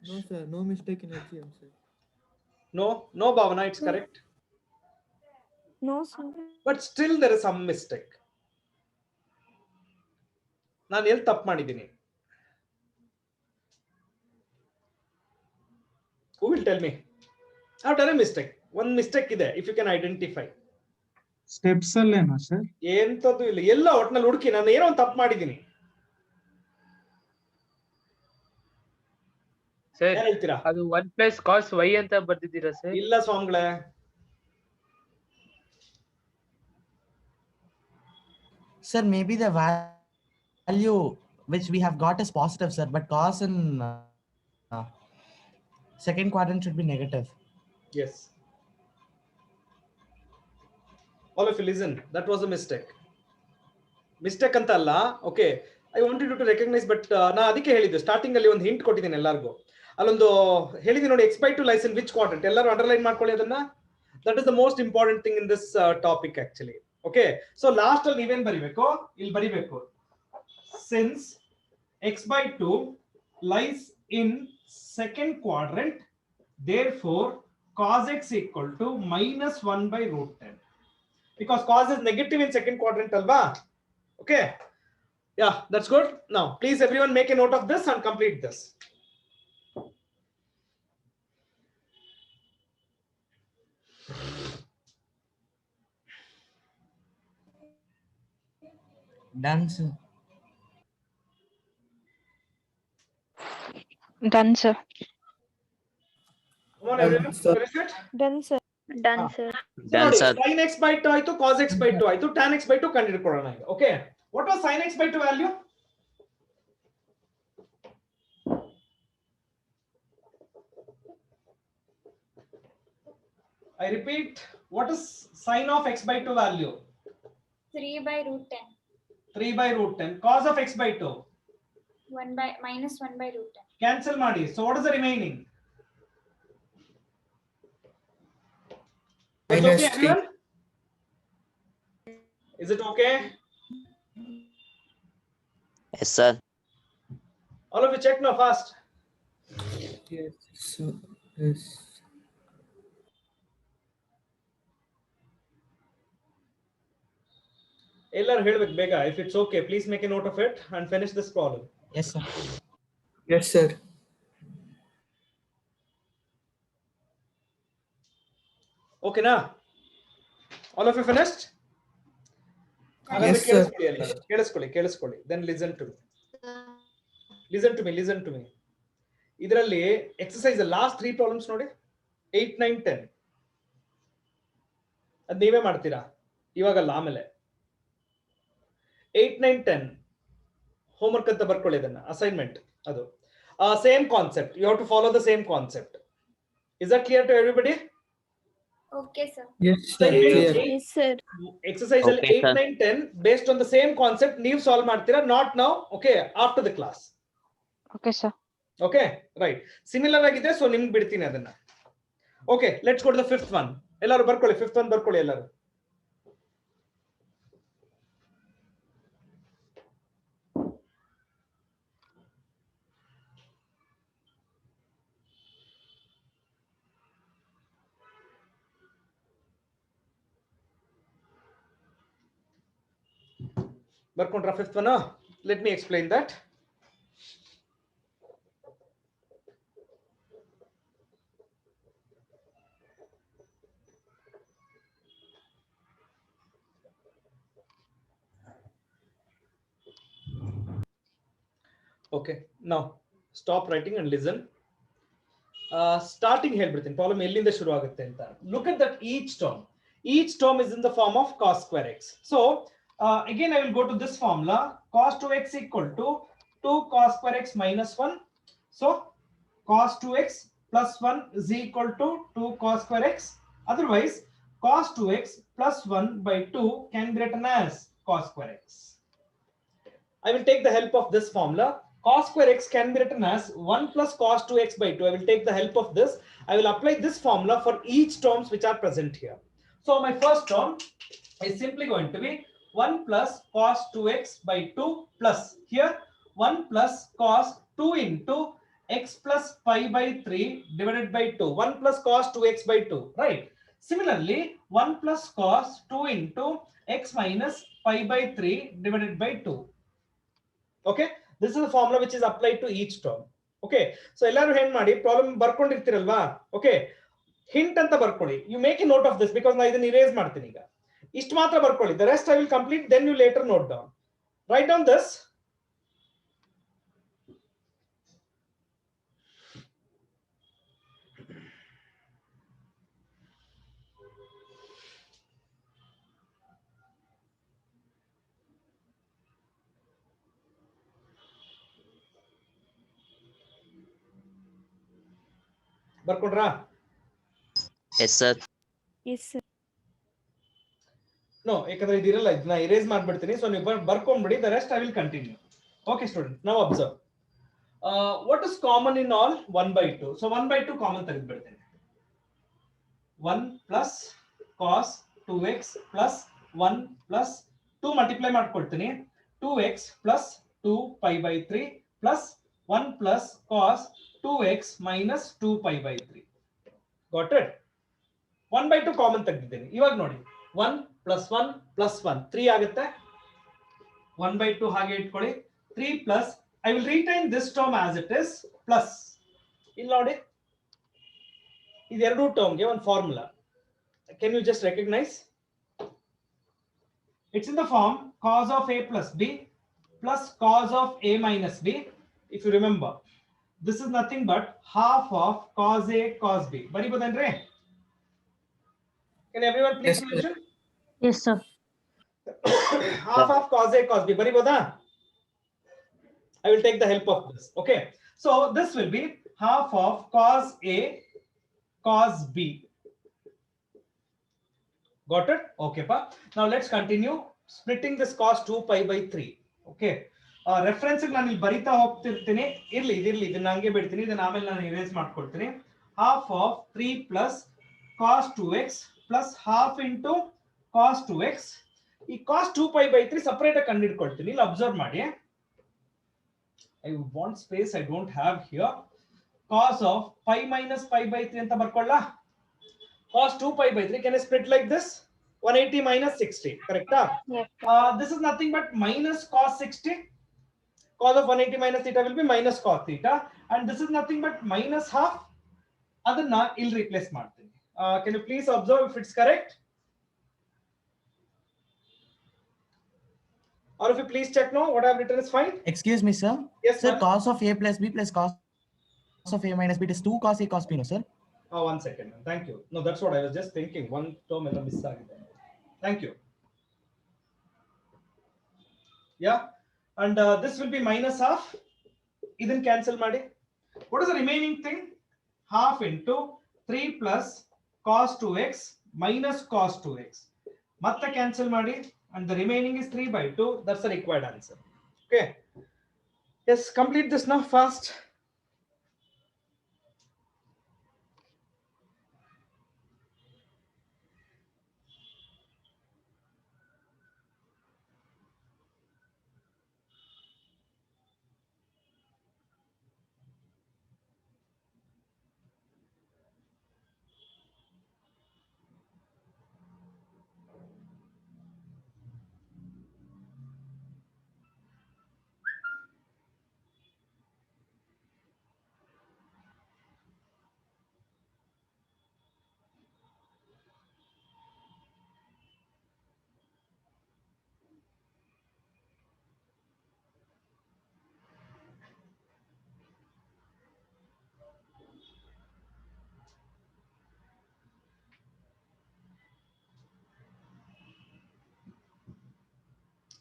No, sir. No mistake in LCM, sir. No, Bhavana, it's correct. No, sir. But still there is some mistake. ನಾನು ಎಲ್ಲಿ ತಪ್ಪು ಮಾಡಿದ್ದೀನಿ? Who will tell me? I have done a mistake. One mistake ಇದೆ. If you can identify. Steps ಅಲ್ಲೇನಾ sir? ಎಂತದ್ದು ಇಲ್ಲ. ಎಲ್ಲ ಒಟ್ನಲ್ಲಿ ಹುಡುಕಿ ನಾನು ಏನೋ ಒಂದು ತಪ್ಪು ಮಾಡಿದ್ದೀನಿ. ಸರ್ ಏನ್ ಹೇಳ್ತೀರಾ? ಅದು 1 plus cos y ಅಂತ ಬರ್ದಿದ್ದೀರಾ ಸರ್? ಇಲ್ಲ ಸ್ವಾಮಿಗಳೇ. Sir, maybe the value which we have got is positive, sir, but cos in second quadrant should be negative. Yes. All of you listen. That was a mistake. Mistake ಅಂತ ಅಲ್ಲ. Okay. I wanted you to recognize, but ನಾ ಅದಕ್ಕೆ ಹೇಳಿದ್ದು starting ಅಲ್ಲಿ ಒಂದು hint ಕೊಟ್ಟಿದ್ದೀನಿ ಎಲ್ಲರಿಗೂ. ಅಲ್ಲೊಂದು ಹೇಳಿದ್ದೀನಿ ನೋಡಿ, x by 2 lies in which quadrant. ಎಲ್ಲರೂ ಅಂಡರ್ಲೈನ್ ಮಾಡ್ಕೊಳ್ಳಿ ಅದನ್ನ. That is the most important thing in this topic actually. Okay. So last ಅಲ್ಲಿ ನೀವೇನ್ ಬರಿಬೇಕು? ಇಲ್ಲಿ ಬರಿಬೇಕು. Since x by 2 lies in second quadrant, therefore cos x equal to minus 1 by root 10. Because cos is negative in second quadrant alva. Okay. Yeah, that's good. Now, please everyone make a note of this and complete this. Done, sir. Done, sir. Come on, everyone. Finish it. Done, sir. Done, sir. Done, sir. Sin x by 2 ಆಯ್ತು, cos x by 2 ಆಯ್ತು, tan x by 2 ಕಂಡುಹಿಡ್ಕೊಳ್ಳೋಣ ಈಗ. Okay. What was sin x by 2 value? I repeat, what is sin of x by 2 value? 3 by root 10. 3 by root 10. Cos of x by 2? 1 by minus 1 by root 10. Cancel ಮಾಡಿ. So what is the remaining? Is it okay, everyone? Is it okay? Yes, sir. All of you check now fast. Yes, so yes. ಎಲ್ಲರೂ ಹೇಳ್ಬೇಕು ಬೇಗ. If it's okay, please make a note of it and finish this problem. Yes, sir. Yes, sir. Okay na? All of you finished? Yes, sir. ಕೇಳಿಸ್ಕೊಳ್ಳಿ. Then listen to me. Listen to me. ಇದರಲ್ಲಿ exercise last 3 problems ನೋಡಿ. 8, 9, 10. ಅದ್ ನೀವೇ ಮಾಡ್ತೀರಾ ಇವಾಗಲ್ಲ, ಆಮೇಲೆ 8, 9, 10 homework ಅಂತ ಬರ್ಕೊಳ್ಳಿ ಅದನ್ನ, ಅಸೈನ್ಮೆಂಟ್. ಅದು same concept. You have to follow the same concept. Is that clear to everybody? Okay, sir. Yes, sir. Clear. Yes, sir. Exercise Okay, 8, sir. 9, 10 based on the same concept ನೀವು solve ಮಾಡ್ತೀರಾ. Not now, okay, after the class. Okay, sir. Okay, right. Similar ಆಗಿದೆ, so ನಿಮ್ಗೆ ಬಿಡ್ತೀನಿ ಅದನ್ನ. Okay, let's go to the fifth one. ಎಲ್ಲರೂ ಬರ್ಕೊಳ್ಳಿ, fifth one ಬರ್ಕೊಳ್ಳಿ ಎಲ್ಲರೂ. ಬರ್ಕೊಂಡ್ರಾ fifth one? Let me explain that. Okay, now stop writing and listen. Starting ಹೇಳ್ಬಿಡ್ತೀನಿ problem ಎಲ್ಲಿಂದ ಶುರು ಆಗುತ್ತೆ ಅಂತ. Look at that each term is in the form of cos square x. So again I will go to this formula. Cos 2x equal to 2 cos square x minus 1. So cos 2x plus 1 is equal to 2 cos square x. Otherwise cos 2x plus 1 by 2 can be written as cos square x. I will take the help of this formula. Cos square x can be written as 1 plus cos 2x by 2. I will take the help of this. I will apply this formula for each terms which are present here. So my first term is simply going to be 1 plus cos 2x by 2 plus here 1 plus cos 2 into x plus pi by 3 divided by 2. 1 plus cos 2x by 2, right? Similarly, 1 plus cos 2 into x minus pi by 3 divided by 2. Okay, this is the formula which is applied to each term. Okay, so ellaru hen ಮಾಡಿ problem ಬರ್ಕೊಂಡಿರ್ತೀರಲ್ವಾ. Okay, hint ಅಂತ ಬರ್ಕೊಳ್ಳಿ. You make a note of this because ನಾನು ಇದನ್ನ erase ಮಾಡ್ತೀನಿ ಈಗ. ಇಷ್ಟು ಮಾತ್ರ ಬರ್ಕೊಳ್ಳಿ. The rest I will complete, then you later note down. Write down this. ಬರ್ಕೊಂಡ್ರಾ? Yes, sir. Yes, sir. No, ಯಾಕಂದ್ರೆ ಇದಿರಲ್ಲ, ಇದನ್ನ ಇರೇಸ್ ಮಾಡ್ಬಿಡ್ತೀನಿ. ಸೊ ನೀವು ಬರ್ಕೊಂಡ್ಬಿಡಿ, the rest I will continue. Okay student, ನಾವು observe what is common in all 1/2. ಸೊ 1/2 common ತೆಗೆದ್ಬಿಡ್ತೀನಿ. 1 plus cos 2x plus 1 plus 2 multiply ಮಾಡ್ಕೊಳ್ತೀನಿ. 2x plus 2 pi by 3 plus 1 plus cos 2x minus 2 pi by 3. Got it? 1/2 common ತೆಗೆದಿದ್ದೀನಿ. ಇವಾಗ ನೋಡಿ, 1 plus 1 plus 1 3 ಆಗುತ್ತೆ. 1/2 ಹಾಗೆ ಇಟ್ಕೊಳ್ಳಿ. 3 plus I will retain this term as it is plus. ಇಲ್ಲಿ ನೋಡಿ, ಇದೆರಡು ಟರ್ಮ್ಗೆ ಒಂದು formula. Can you just recognize? It's in the form cos of a plus b plus cos of a minus b. If you remember, this is nothing but half of cos a cos b. ಬರಿಬೋದೇನ್ರಿ? Can everyone please mention? Yes, sir. Half of cos a cos b. ಬರಿಬೋದಾ? I will take the help of this. Okay, so this will be half of cos a cos b. Got it? Okay pa. Now let's continue splitting this cos 2 pi by 3. Okay, reference ನಾನು ಇಲ್ಲಿ ಬರಿತಾ ಹೋಗ್ತಿರ್ತೀನಿ. ಇರ್ಲಿ ಇದನ್ನ ಹಂಗೆ ಬಿಡ್ತೀನಿ. ಇದನ್ನ ಆಮೇಲೆ ನಾನು ಇರೇಸ್ ಮಾಡ್ಕೊಳ್ತೀನಿ. half of 3 plus cos 2x plus half into cos 2x. ಈ cos 2 pi by 3 ಸಪರೇಟ್ ಆಗಿ ಕಂಡುಹಿಡ್ಕೊಳ್ತೀನಿ. ಇಲ್ಲಿ ಅಬ್ಸರ್ವ್ ಮಾಡಿ. I want space, I don't have here. Cos of pi minus pi by 3 ಅಂತ ಬರ್ಕೊಳ್ಳಾ? Cos 2 pi by 3 can I split like this? 180 minus 60, correct? Yes. This is nothing but minus cos 60. Cos of 180 minus theta will be minus cos theta, and this is nothing but minus half. ಅದನ್ನ ಇಲ್ಲಿ replace ಮಾಡ್ತೀನಿ. Can you please observe if it's correct? Or if you please check now, what I have written is fine. Excuse me, sir. Yes, Sir, ma'am. cos of a plus b plus cos of a minus b is 2 cos a cos b, no, sir? One second. Thank you. No, that's what I was just thinking. One term ಎಲ್ಲ miss ಆಗಿದೆ. Thank you. Yeah, and this will be minus half. ಇದನ್ನ cancel ಮಾಡಿ. What is the remaining thing? Half into 3 plus cos 2x minus cos 2x. ಮತ್ತೆ cancel ಮಾಡಿ. And the remaining is 3/2. That's the required answer. Okay. Yes, complete this now fast.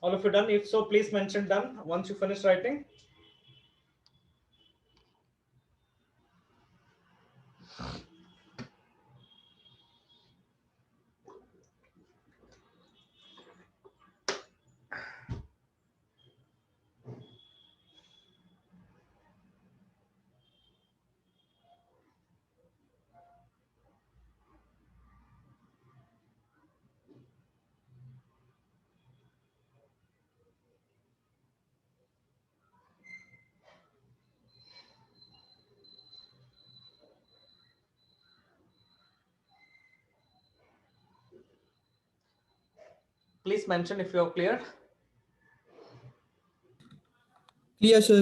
All of you done? If so, please mention done once you finish writing. Please mention if you are clear. Clear, sir.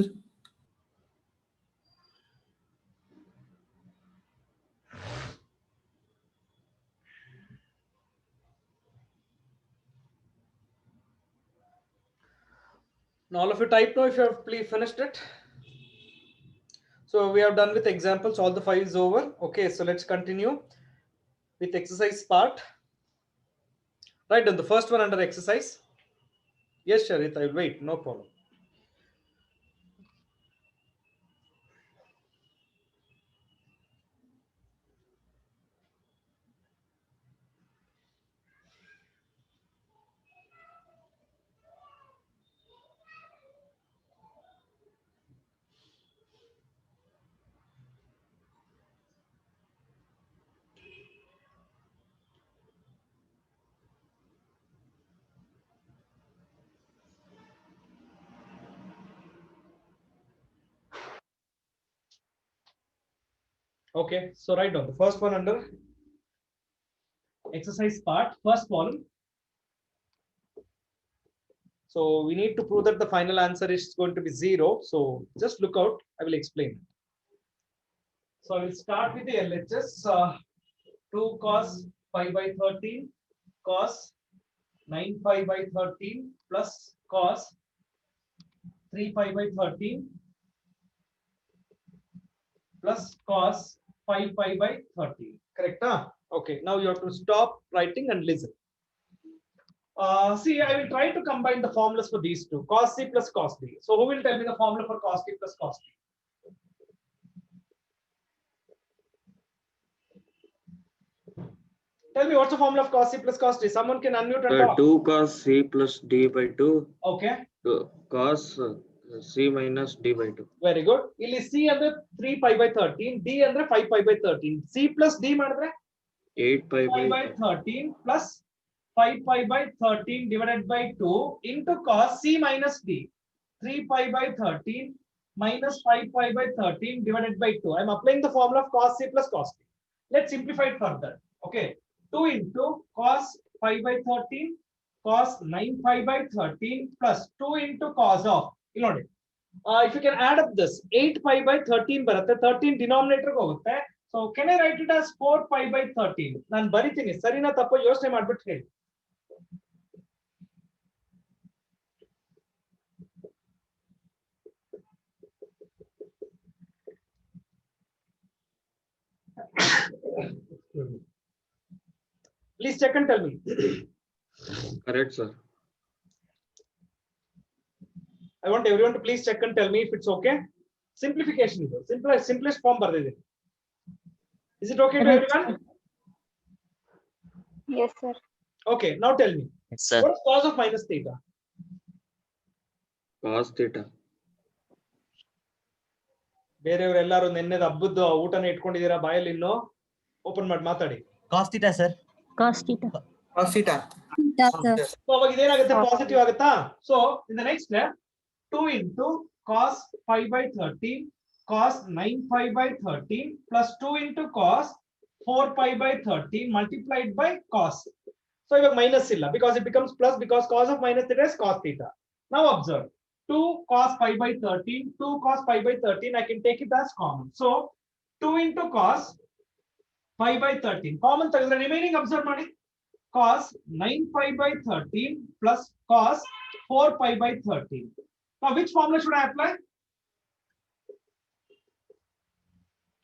Now all of you type now if you have please finished it. So we have done with examples, all the 5 is over. Okay, so let's continue with exercise part. Right, and the first one under exercise. Yes, Sharit, I will wait, no problem. Okay, so write down the first one under exercise part, first column. So we need to prove that the final answer is going to be 0. So just look out. I will explain. So I will start with the LHS. 2 cos pi by 13 cos 9 pi by 13 plus cos 3 pi by 13 plus cos 5 pi by 13. Correct? Huh? Okay. Now you have to stop writing and listen. See, I will try to combine the formulas for these two, cos C plus cos D. So who will tell me the formula for cos C plus cos D? Tell me what's the formula of cos C plus cos D? Someone can unmute and talk. 2 cos C plus D by 2. Okay. Cos C minus D by 2. Very good. ಇಲ್ಲಿ C ಅಂದ್ರೆ 3 pi by 13, D ಅಂದ್ರೆ 5 pi by 13. C plus D ಮಾಡಿದ್ರೆ 8 pi by 13 plus 5 pi by 13 divided by 2 into cos C minus D. 3 pi by 13 minus 5 pi by 13 divided by 2. I'm applying the formula of cos C plus cos D. Let's simplify it further. Okay. 2 into cos 5 by 13 cos 9 pi by 13 plus 2 into cos of, you know, if you can add up this 8 pi by 13 ಬರುತ್ತೆ, 13 denominator ಹೋಗುತ್ತೆ. So can I write it as 4 pi by 13? ನಾನು ಬರಿತೀನಿ, ಸರಿನಾ ತಪ್ಪು ಯೋಚನೆ ಮಾಡ್ಬಿಟ್ಟು ಹೇಳಿ. Please check and tell me. Correct, sir. I want everyone to please check and tell me if it's okay. Simplification. Simplest form ಬರ್ದಿದೆ. Is it okay to everyone? Yes, sir. Okay, now tell me. Yes, sir. What's cos of minus theta? Cos theta. ಬೇರೆಯವರೆಲ್ಲರೂ ನೆನ್ನೆದ ಹಬ್ಬದ ಊಟನ ಇಟ್ಕೊಂಡಿದ್ದೀರಾ ಬಾಯಲ್ಲಿ ಇನ್ನು? Open ಮಾಡಿ ಮಾತಾಡಿ. Cos theta, sir. Cos theta. Cos theta. So ಅವಾಗ ಇದೇನಾಗುತ್ತೆ, positive ಆಗುತ್ತಾ? So in the next step 2 into cos 5 by 13 cos 9 pi by 13 plus 2 into cos 4 pi by 13 multiplied by cos. So you have minus illa because it becomes plus because cos of minus theta is cos theta. Now observe 2 cos pi by 13, 2 cos pi by 13, I can take it as common. So 2 into cos pi by 13 common ತೆಗೆದ್ರೆ remaining observe ಮಾಡಿ cos 9 pi by 13 plus cos 4 pi by 13. Now which formula should I apply?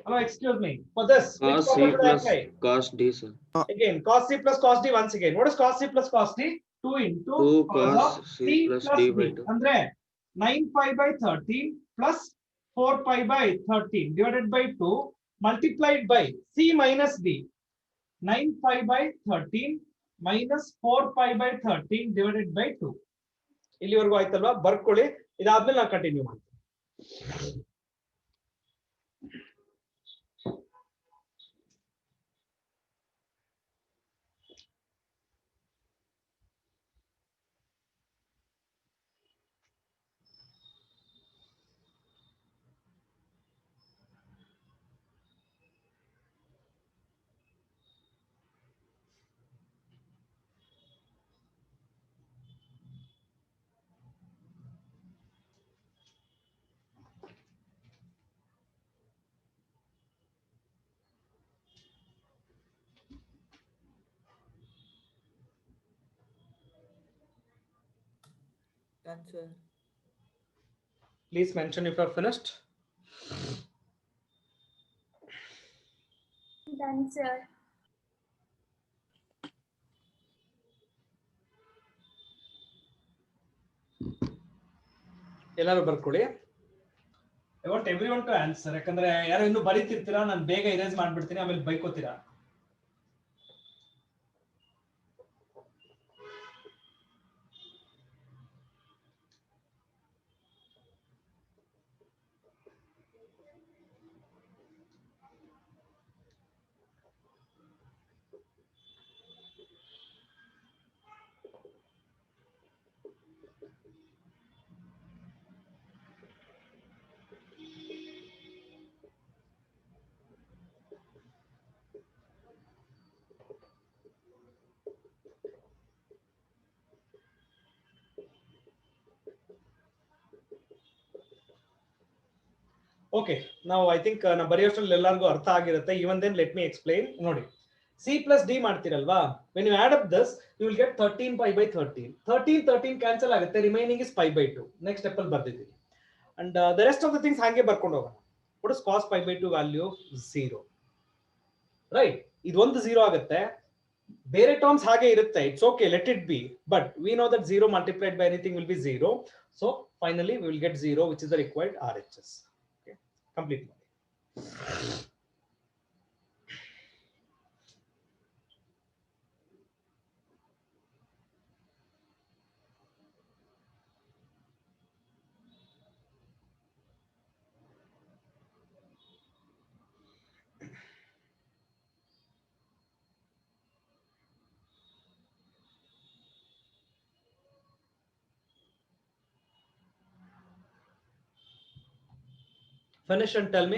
Hello, excuse me. For this, which Cos C formula should I plus apply? cos D, sir. Again, cos C plus cos D once again. What is cos C plus cos D? 2 into 2 cos of cos C plus plus D D. by 2. Andre 9 pi by 13 plus 4 pi by 13 divided by 2 multiplied by C minus D. 9 pi by 13 minus 4 pi by 13 divided by 2. ಇಲ್ಲಿವರೆಗೂ ಆಯ್ತಲ್ವಾ? ಬರ್ಕೊಳ್ಳಿ. ಇದಾದ್ಮೇಲೆ ನಾನು continue ಮಾಡ್ತೀನಿ. Done, sir. Please mention if you are finished. Done, sir. ಎಲ್ಲರೂ ಬರ್ಕೊಳ್ಳಿ. I want everyone to answer. ಯಾಕಂದ್ರೆ ಯಾರು ಇನ್ನು ಬರೀತಿರ್ತೀರಾ, ನಾನು ಬೇಗ ಇರೇಸ್ ಮಾಡ್ಬಿಡ್ತೀನಿ, ಆಮೇಲೆ ಬೈಕೋತೀರಾ. ಓಕೆ ನಾವು ಐ ಥಿಂಕ್ ನಾ ಬರೆಯೋಷ್ಟ್ರಲ್ಲಿ ಎಲ್ಲರಿಗೂ ಅರ್ಥ ಆಗಿರುತ್ತೆ. Even then let me explain. ನೋಡಿ, c plus d ಮಾಡ್ತಿರಲ್ವಾ, when you add up this you will get 13 pi by 13. 13 cancel ಆಗುತ್ತೆ, remaining is pi by 2. Next step ಅಲ್ಲಿ ಬರ್ದಿದ್ದೀವಿ. And the rest of the things ಹಾಗೆ ಬರ್ಕೊಂಡು ಹೋಗೋಣ. what is cos pi by 2 value? 0. Right, ಇದೊಂದು 0 ಆಗುತ್ತೆ. ಬೇರೆ ಟರ್ಮ್ಸ್ ಹಾಗೆ ಇರುತ್ತೆ, it's okay, let it be, but we know that 0 multiplied by anything will be 0. So finally we will get 0, which is the required RHS. Okay, complete. Finish and tell me.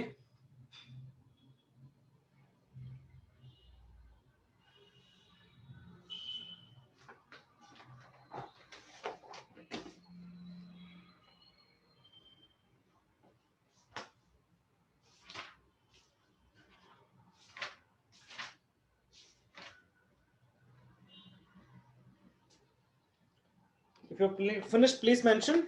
If you're finished, please mention.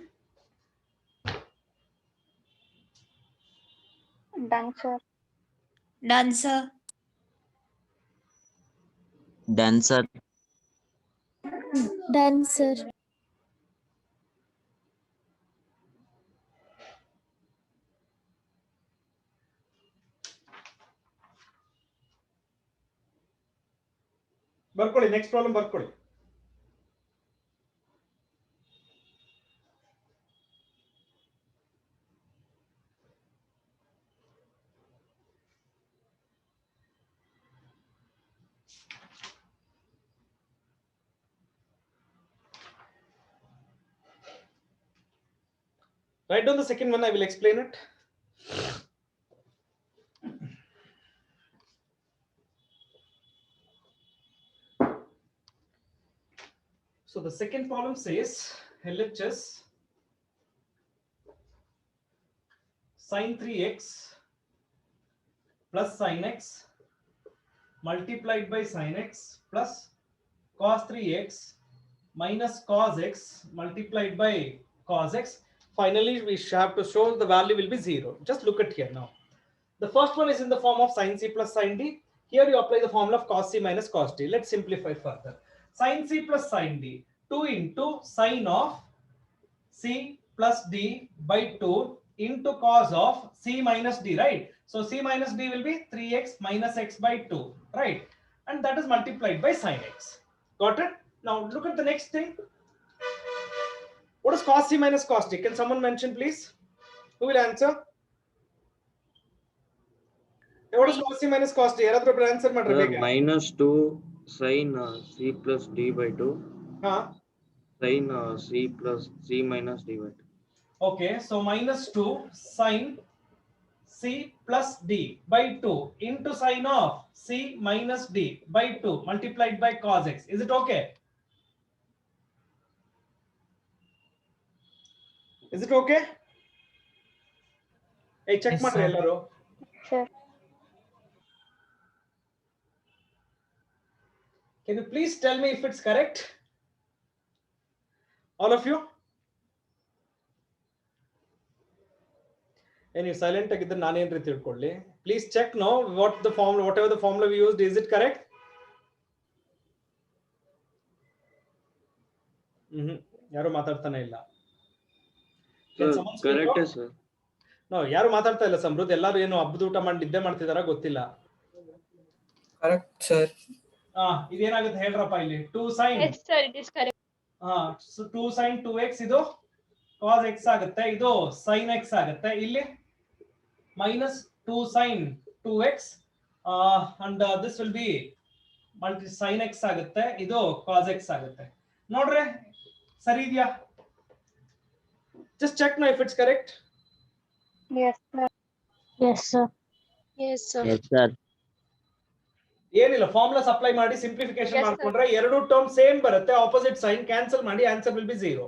Done, sir. Done, sir. Done, sir. Done, sir. ಬರ್ಕೊಳ್ಳಿ, next problem ಬರ್ಕೊಳ್ಳಿ. Write down the second one, I will explain it. So the second problem says LHS sin 3x plus sin x multiplied by sin x plus cos 3x minus cos x multiplied by cos x. Finally, we have to show the value will be 0. Just look at here now. The first one is in the form of sin c plus sin d. Here you apply the formula of cos c minus cos d. Let's simplify further. Sin c plus sin d, 2 into sin of c plus d by 2 into cos of c minus d, right? So c minus d will be 3x minus x by 2, right? And that is multiplied by sin x. Got it? Now look at the next thing. What is cos c minus cos d? Can someone mention, please? Who will answer? What is cos c minus cos d? Yaradru answer madre. Minus 2 sin c plus d by 2. Sin c plus c minus d by 2. Okay, so minus 2 sin c plus d by 2 into sin of c minus d by 2 multiplied by cos x. Is it okay? Is it okay? Hey, check Yes, madre sir. ellaru. Sir. Can you please tell me if it's correct? All of you? And you silent agidre nanu ಏನು ರೀತಿ ತಿಳ್ಕೊಳ್ಳಿ. Please check now what the formula, whatever the formula we used, is it correct? ಯಾರು ಮಾತಾಡ್ತಾನೆ ಇಲ್ಲ. Correct, sir. No, ಯಾರು ಮಾತಾಡ್ತಾ ಇಲ್ಲ ಸಮೃದ್ಧ. ಎಲ್ಲರೂ ಏನು ಹಬ್ಬದ ಊಟ ಮಾಡಿ ನಿದ್ದೆ ಮಾಡ್ತಿದಾರ ಗೊತ್ತಿಲ್ಲ. Correct sir. ಇದೇನಾಗುತ್ತೆ ಹೇಳ್ರಪ್ಪ ಇಲ್ಲಿ. 2 sin. Yes sir, it is correct. So 2 sin 2x ಇದು cos x ಆಗುತ್ತೆ, ಇದು sin x ಆಗುತ್ತೆ. ಇಲ್ಲಿ minus 2 sin 2x and this will be sin x ಆಗುತ್ತೆ, ಇದು cos x ಆಗುತ್ತೆ. ನೋಡ್ರೆ ಸರಿ ಇದೆಯಾ? Just check now if it's correct. Yes sir. Yes, sir. Yes sir. Yes, sir. ಏನಿಲ್ಲ, ಫಾರ್ಮುಲಾಸ್ ಅಪ್ಲೈ ಮಾಡಿ ಸಿಂಪ್ಲಿಫಿಕೇಶನ್ Yes, sir. ಮಾಡ್ಕೊಂಡ್ರೆ ಎರಡು ಟರ್ಮ್ ಸೇಮ್ ಬರುತ್ತೆ, ಆಪೋಸಿಟ್ ಸೈನ್ ಕ್ಯಾನ್ಸಲ್ ಮಾಡಿ ಆನ್ಸರ್ ವಿಲ್ ಬಿ 0.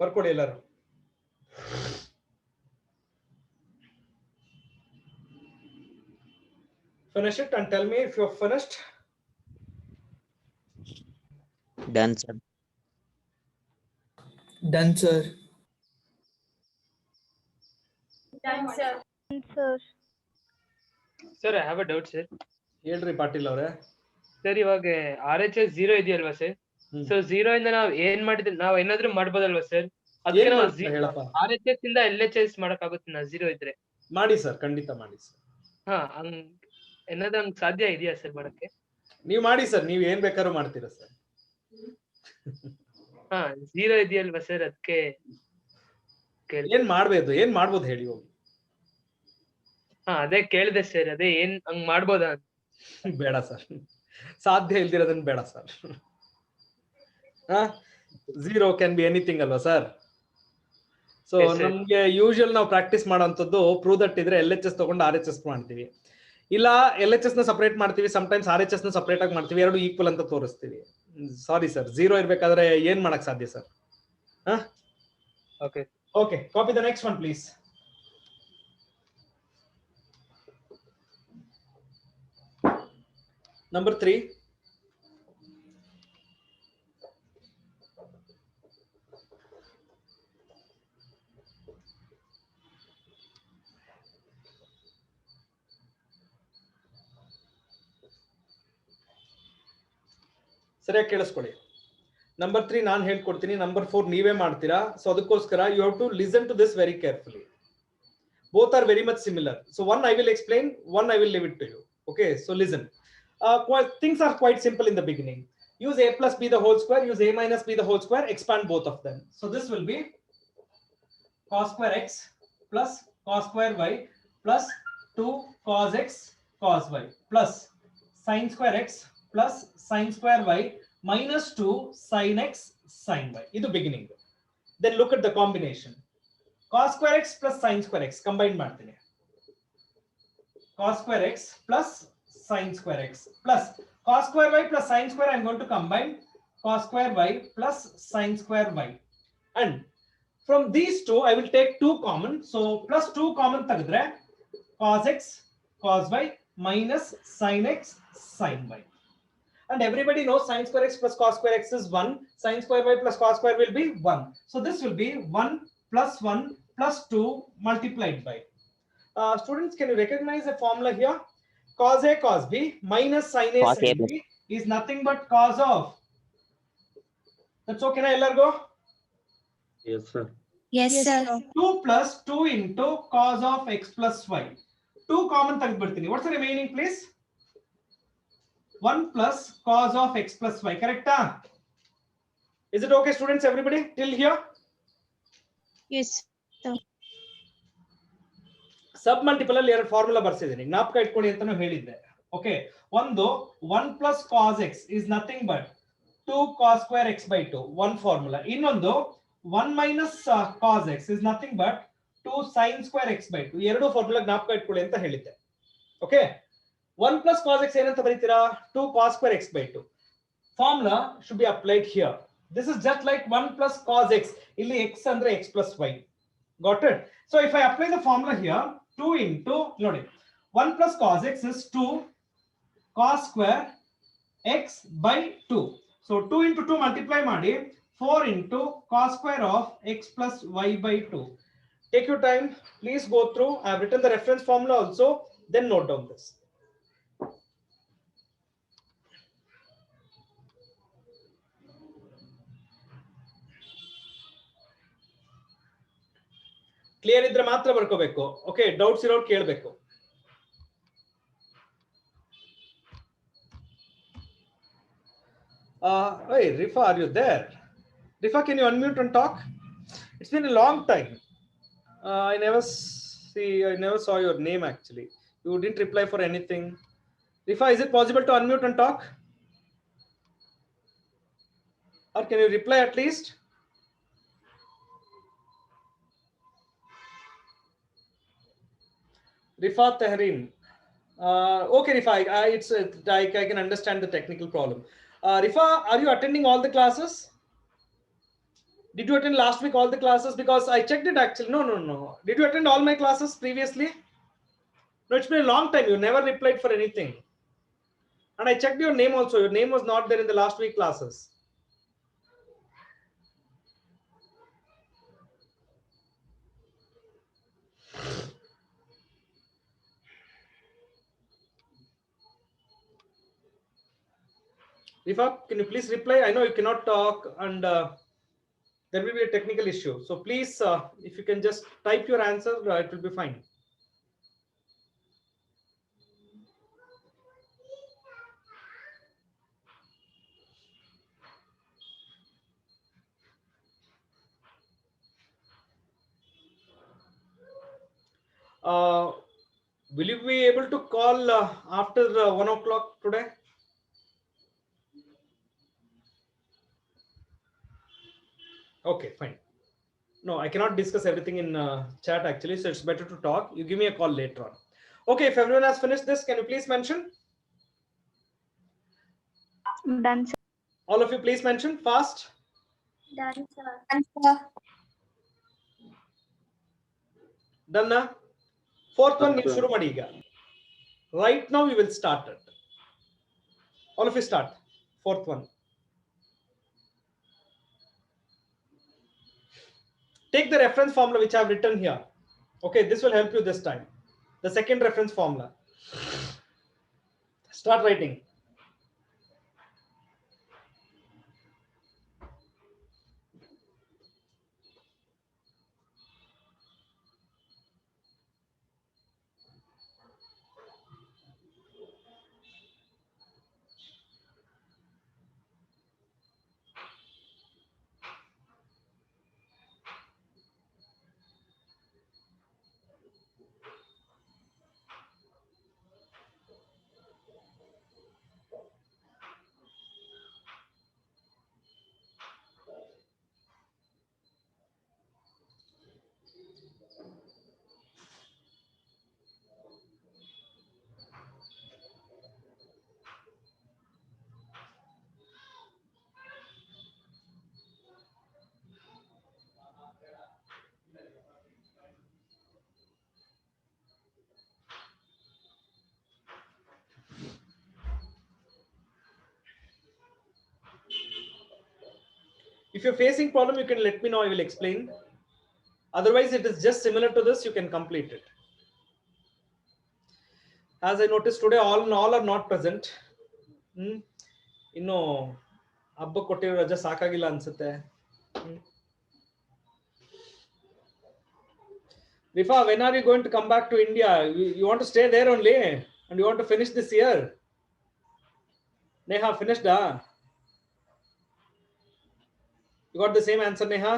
ಬರ್ಕೊಳ್ಳಿ ಎಲ್ಲರೂ. Finish it and tell me if you're finished. Done, sir. Done, sir. Done, sir. Sir. Sir I have a doubt sir. ಹೇಳ್ರಿ ಪಾಟೀಲ್ ಅವರೇ. Sir ಇವಾಗ RHS 0 ಇದೆಯಲ್ವಾ sir? So 0 ಇಂದ ನಾವು ಏನ್ ಮಾಡಿದ್ರೆ ನಾವು ಏನಾದ್ರೂ ಮಾಡ್ಬೋದಲ್ವಾ ಸರ್? ಅದಕ್ಕೆ ಏನ್ ನಾವು ಮಾಡ್ತೀರಾ ಹೇಳಪ್ಪ? RHS ಇಂದ LHS ಮಾಡಕ್ ಆಗುತ್ತೆ ನಾ 0 ಇದ್ರೆ? ಮಾಡಿ ಸರ್, ಖಂಡಿತ ಮಾಡಿ ಸರ್. ಹಾ, ಏನಾದ್ರೂ ಹಂಗ್ ಸಾಧ್ಯ ಇದೆಯಾ ಸರ್ ಮಾಡಕ್ಕೆ? ನೀವ್ ಮಾಡಿ ಸರ್, ನೀವ್ ಏನ್ ಬೇಕಾದ್ರೂ ಮಾಡ್ತೀರಾ ಸರ್. ಹಾ, 0 ಇದೆಯಲ್ವಾ ಸರ್, ಅದಕ್ಕೆ ಏನ್ ಮಾಡ್ಬೋದು ಹೇಳಿ ಹೋಗಿ. ಹಾ, ಅದೇ ಕೇಳಿದೆ ಸರ್, ಅದೇ ಏನ್ ಹಂಗ್ ಮಾಡ್ಬೋದಾ ಅಂತ. ಬೇಡ ಸರ್, ಸಾಧ್ಯ ಇಲ್ದಿರೋದನ್ನ ಬೇಡ ಸರ್. 0 ಕ್ಯಾನ್ ಬಿ ಎನಿಥಿಂಗ್ ಅಲ್ವಾ ಸರ್? ಸೊ ನಮ್ಗೆ ಯೂಶುವಲ್ ನಾವು ಪ್ರಾಕ್ಟೀಸ್ ಮಾಡೋಂಥದ್ದು ಪ್ರೂವ್ ದಟ್ ಇದ್ರೆ LHS ತಗೊಂಡು RHS ಮಾಡ್ತೀವಿ, ಇಲ್ಲ LHS ನ ಸಪರೇಟ್ ಮಾಡ್ತೀವಿ, ಸಮಟೈಮ್ಸ್ RHS ನ ಸಪರೇಟ್ ಆಗಿ ಮಾಡ್ತೀವಿ, ಎರಡು ಈಕ್ವಲ್ ಅಂತ ತೋರಿಸ್ತೀವಿ. ಸಾರಿ ಸರ್, 0 ಇರ್ಬೇಕಾದ್ರೆ ಏನ್ ಮಾಡಕ್ ಸಾಧ್ಯ ಸರ್? Okay, copy the next one please. Number 3. ಸರಿಯಾಗಿ ಕೇಳಿಸ್ಕೊಳ್ಳಿ. ನಂಬರ್ 3 ನಾನು ಹೇಳ್ಕೊಡ್ತೀನಿ, ನಂಬರ್ 4 ನೀವೇ ಮಾಡ್ತೀರಾ. ಸೊ ಅದಕ್ಕೋಸ್ಕರ you have to listen to this very carefully. Both are very much similar. So one I will explain, one I will leave it to you. Okay, so listen. Things are quite simple in the beginning. Use a plus b the whole square, use a minus b the whole square, expand both of them. So this will be cos square x plus cos square y plus 2 cos x cos y plus sin square x plus sin square y minus 2 sin x sin y. This is beginning. Then look at the combination. Cos square x plus sin square x combined ಮಾಡ್ತೀನಿ. Cos square x plus sin square x plus cos square y plus sin square. I'm going to combine cos square y plus sin square y, and from these two I will take 2 common. So plus 2 common ತೆಗೆದ್ರೆ cos x cos y minus sin x sin y, and everybody knows sin square x plus cos square x is 1, sin square y plus cos square will be 1. So this will be 1 plus 1 plus 2 multiplied by. Students, can you recognize a formula here? Cos A cos B minus sin A sin B is nothing but cos of. That's okay na ellargo? Yes sir. Yes, sir. 2 plus 2 into cos of x plus y. 2 common ತೆಗೆದುಬಿಡ್ತೀನಿ. What's the remaining please? 1 plus cos of x plus y. Correct? Is it okay students, everybody till here? Yes, sir. Sub multiple ಅಲ್ಲಿ ಎರಡು formula ಬರ್ಸಿದ್ದೀನಿ, ಜ್ಞಾಪಕ ಇಟ್ಕೊಳ್ಳಿ ಅಂತಾನು ಹೇಳಿದ್ದೆ. Okay, ಒಂದು 1 plus cos x is nothing but 2 cos square x by 2, one formula. ಇನ್ನೊಂದು 1 minus cos x is nothing but 2 sin square x by 2. ಎರಡು formula ಜ್ಞಾಪಕ ಇಟ್ಕೊಳ್ಳಿ ಅಂತ ಹೇಳಿದ್ದೆ. ಓಕೆ, 1 plus cos x ಏನಂತ ಬರೀತೀರಾ? 2 cos square x by 2. Formula should be applied here. This is just like 1 plus cos x. ಇಲ್ಲಿ x ಅಂದ್ರೆ x plus y. Got it? So if I apply the formula here, 2 into, ನೋಡಿ, 1 plus cos x is 2 cos square x by 2. So 2 into 2 multiply ಮಾಡಿ 4 into cos square of x plus y by 2. Take your time, please go through. I have written the reference formula also, then note down this. Clear ಇದ್ರೆ ಮಾತ್ರ ಬರ್ಕೋಬೇಕು. Okay, doubts ಇರೋರು ಕೇಳಬೇಕು. Hey Rifa, are you there? Rifa, can you unmute and talk? It's been a long time. I never saw your name actually. You didn't reply for anything. Rifa, is it possible to unmute and talk? Or can you reply at least? Rifa Tehrin. Okay, Rifa, I can understand the technical problem. Rifa, are you attending all the classes? Did you attend last week all the classes? Because I checked it actually. No. Did you attend all my classes previously? No, it's been a long time. You never replied for anything. And I checked your name also. Your name was not there in the last week classes. Rifa, can you please reply? I know you cannot talk and there will be a technical issue. So please, if you can just type your answer, it will be fine. Will you be able to call after 1 o'clock today? Okay, fine. No, I cannot discuss everything in chat actually, so it's better to talk. You give me a call later on. Okay, if everyone has finished this, can you please mention? Done, sir. All of you please mention fast. Done, sir. Done na? Fourth one, you shuru ಮಾಡಿ ಈಗ. Right now we will start it. All of you start. Fourth one. Take the reference formula which I have written here. Okay, this will help you this time. The second reference formula. Start writing. If you're facing problem, you can let me know. I will explain. Otherwise, it is just similar to this. You can complete it. As I noticed today, all are not present. ಇನ್ನು ಹಬ್ಬ ಕೊಟ್ಟಿರೋ ರಜೆ ಸಾಕಾಗಿಲ್ಲ ಅನ್ಸುತ್ತೆ. Rifa, when are you going to come back to India? You want to stay there only and you want to finish this year? Neha, finished? You got the same answer, Neha?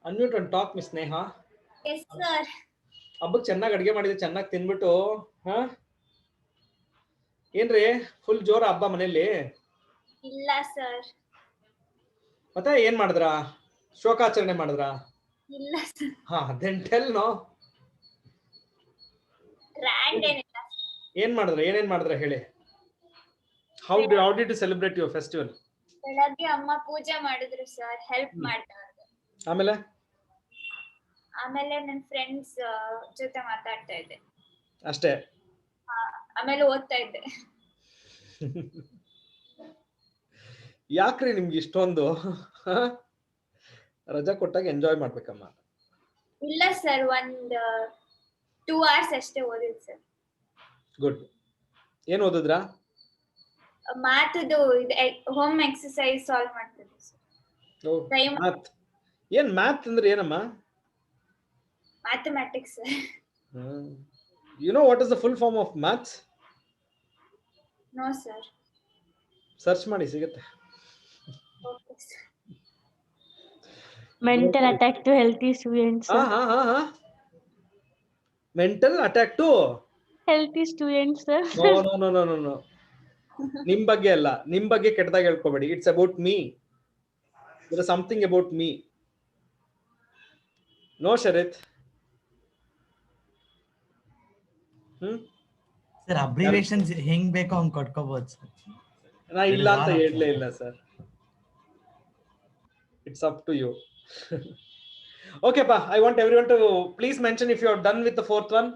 Unmute and talk, Miss Neha. Yes, sir. ಹಬ್ಬಕ್ಕೆ ಚೆನ್ನಾಗಿ ಅಡಿಗೆ ಮಾಡಿದ್ರೆ ಚೆನ್ನಾಗಿ ತಿನ್ಬಿಟ್ಟು ಏನ್ರಿ full ಜೋರ ಹಬ್ಬ ಮನೆಯಲ್ಲಿ? ಇಲ್ಲ ಸರ್. ಮತ್ತೆ ಏನ್ ಮಾಡಿದ್ರ? ಶೋಕಾಚರಣೆ ಮಾಡಿದ್ರ? ಇಲ್ಲ sir. then tell no. Grand ಏನಿಲ್ಲ. ಏನ್ ಮಾಡಿದ್ರ? ಏನೇನ್ ಮಾಡಿದ್ರ ಹೇಳಿ? How did you celebrate your festival? ಬೆಳಗ್ಗೆ ಅಮ್ಮ ಪೂಜೆ ಮಾಡಿದ್ರು ಸರ್, ಹೆಲ್ಪ್ ಮಾಡ್ತಾರೆ. ಆಮೇಲೆ ನನ್ನ ಫ್ರೆಂಡ್ಸ್ ಜೊತೆ ಮಾತಾಡ್ತಾ ಇದ್ದೆ ಅಷ್ಟೇ. ಆಮೇಲೆ ಓದ್ತಾ ಇದ್ದೆ. ಯಾಕ್ರಿ ನಿಮ್ಗೆ ಇಷ್ಟೊಂದು ರಜಾ ಕೊಟ್ಟಾಗ ಎಂಜಾಯ್ ಮಾಡ್ಬೇಕಮ್ಮ? ಇಲ್ಲ ಸರ್, 2 hours ಅಷ್ಟೇ ಓದಿದ್ ಸರ್. ಗುಡ್. ಏನ್ ಓದಿದ್ರ? ಮ್ಯಾಥ್ದು ಹೋಮ್ ಎಕ್ಸರ್ಸೈಸ್ ಸಾಲ್ವ್ ಮಾಡ್ತಿದ್ದೆ ಸರ್. ಏನ್ ಮ್ಯಾಥ್ ಅಂದ್ರೆ ಏನಮ್ಮ? Mathematics, sir. You know what is the full form of maths? No, sir. Search ಮಾಡಿ ಸಿಗುತ್ತೆ. Okay, sir. Mental attack to healthy students. Mental attack to healthy students, sir. No. ನಿಮ್ ಬಗ್ಗೆ ಅಲ್ಲ, ನಿಮ್ ಬಗ್ಗೆ ಕೆಟ್ಟದಾಗ ಹೇಳ್ಕೋಬೇಡಿ. It's about me. There is something about me. No, Sharit. Sir abbreviations ಹೆಂಗ್ ಬೇಕೋ ಹಂಗ್ ಕೊಟ್ಕೋಬಹುದು ಸರ್. ನಾ ಇಲ್ಲ ಅಂತ ಹೇಳಲೇ ಇಲ್ಲ sir. It's up to you. Okay, pa. I want everyone to please mention if you are done with the fourth one.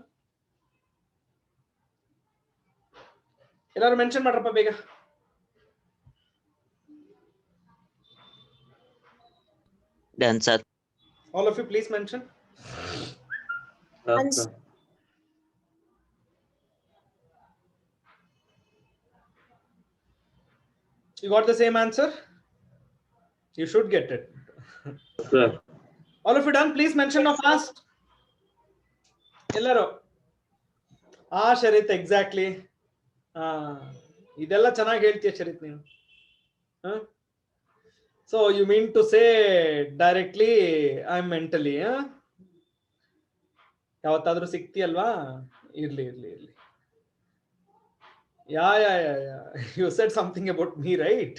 Ellaru mention ಮಾಡ್ರಪ್ಪ ಬೇಗ. Done, sir. All of you please mention. Sir. You got the same answer? You should get it. Sir. All of you done? Please mention now fast. Ellaru. Sharit, exactly. ಇದೆಲ್ಲ ಚೆನ್ನಾಗಿ ಹೇಳ್ತೀಯ ಶರಿತ್ ನೀನು. So you mean to say directly I'm mentally, ಯಾವತ್ತಾದ್ರೂ ಸಿಕ್ತಿಯಲ್ವಾ? ಇರ್ಲಿ. Yeah. You said something about me, right?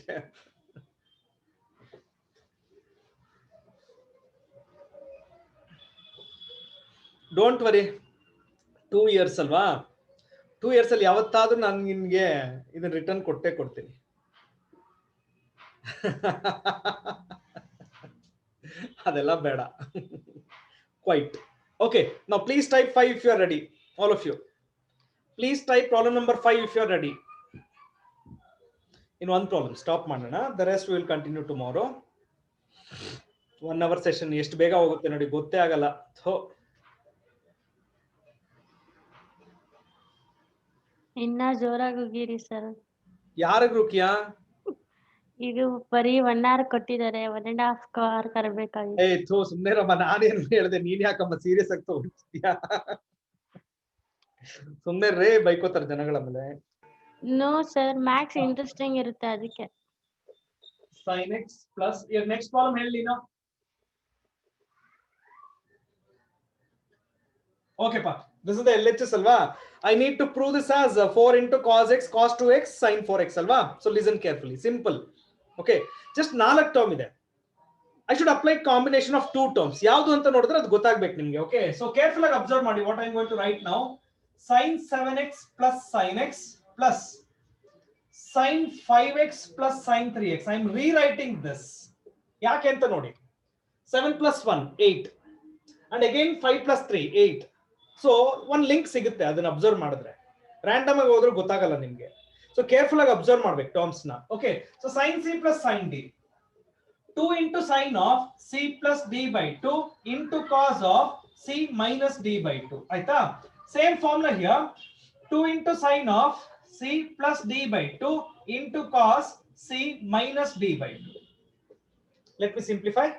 Don't worry. 2 years ಅಲ್ವಾ? 2 years ಅಲ್ಲಿ ಯಾವತ್ತಾದ್ರೂ ನಾನು ನಿನ್ಗೆ ಇದನ್ನ ರಿಟರ್ನ್ ಕೊಡ್ತೀನಿ. ಅದೆಲ್ಲ ಬೇಡ. Quite. Okay. Now please type 5 if you are ready. All of you. Please type problem number 5 if you are ready. In one problem. Stop ಮಾಡೋಣ. The rest we will continue tomorrow. 1 hour session ಎಷ್ಟು ಬೇಗ ಹೋಗುತ್ತೆ ನೋಡಿ, ಗೊತ್ತೇ ಆಗಲ್ಲ. ಇನ್ನ ಜೋರಾಗಿ ಹೋಗಿರಿ ಸರ್. ಯಾರಿಗೆ ರುಕಿಯಾ? ಈಗ ಬರೀ 1 hour ಕೊಟ್ಟಿದ್ದಾರೆ, 1.5 hour ಕರಬೇಕಾಗಿತ್ತು. ಸುಮ್ನೆ ರಮ್ಮ, ನಾನೇನು ಹೇಳ್ದೆ, ನೀನ್ ಯಾಕಮ್ಮ ಸೀರಿಯಸ್ ಆಗಿ ತಗೊಂಡ್ತೀಯಾ? ಸುಮ್ನೆ ರೇ ಬೈಕೋತಾರ ಜನಗಳ ಮೇಲೆ. ನೋ ಸರ್, ಮ್ಯಾಥ್ಸ್ ಇಂಟ್ರೆಸ್ಟಿಂಗ್ ಇರುತ್ತೆ ಅದಕ್ಕೆ. sin x plus your next column ಹೇಳಿ ನೀನು. Okay pa, this is the LHS alva. I need to prove this as 4 into cos x cos 2x sin 4x alva. So listen carefully. Simple. Okay, just 4 term ಇದೆ. I should apply combination of 2 terms. ಯಾವುದು ಅಂತ ನೋಡಿದ್ರೆ ಅದು ಗೊತ್ತಾಗಬೇಕು ನಿಮಗೆ. Okay, so careful ಆಗಿ observe ಮಾಡಿ what I am going to write now. Sin 7x plus sin x plus sin 5x plus sin 3x. I am rewriting this. ಯಾಕೆ ಅಂತ ನೋಡಿ. 7 plus 1 8 and again 5 plus 3 8. So one link ಸಿಗುತ್ತೆ ಅದನ್ನ observe ಮಾಡಿದ್ರೆ. Random ಆಗಿ ಹೋದ್ರೆ ಗೊತ್ತಾಗಲ್ಲ ನಿಮಗೆ. So careful ಆಗಿ ಅಬ್ಸರ್ವ್ ಮಾಡಬೇಕು ಟರ್ಮ್ಸ್ ನ. Okay, so sin c plus sin d. 2 into sin of c plus d by 2 into cos of c minus d by 2. ಆಯ್ತಾ? Same formula here. 2 into sin of c plus d by 2 into cos c minus d by 2. Let me simplify.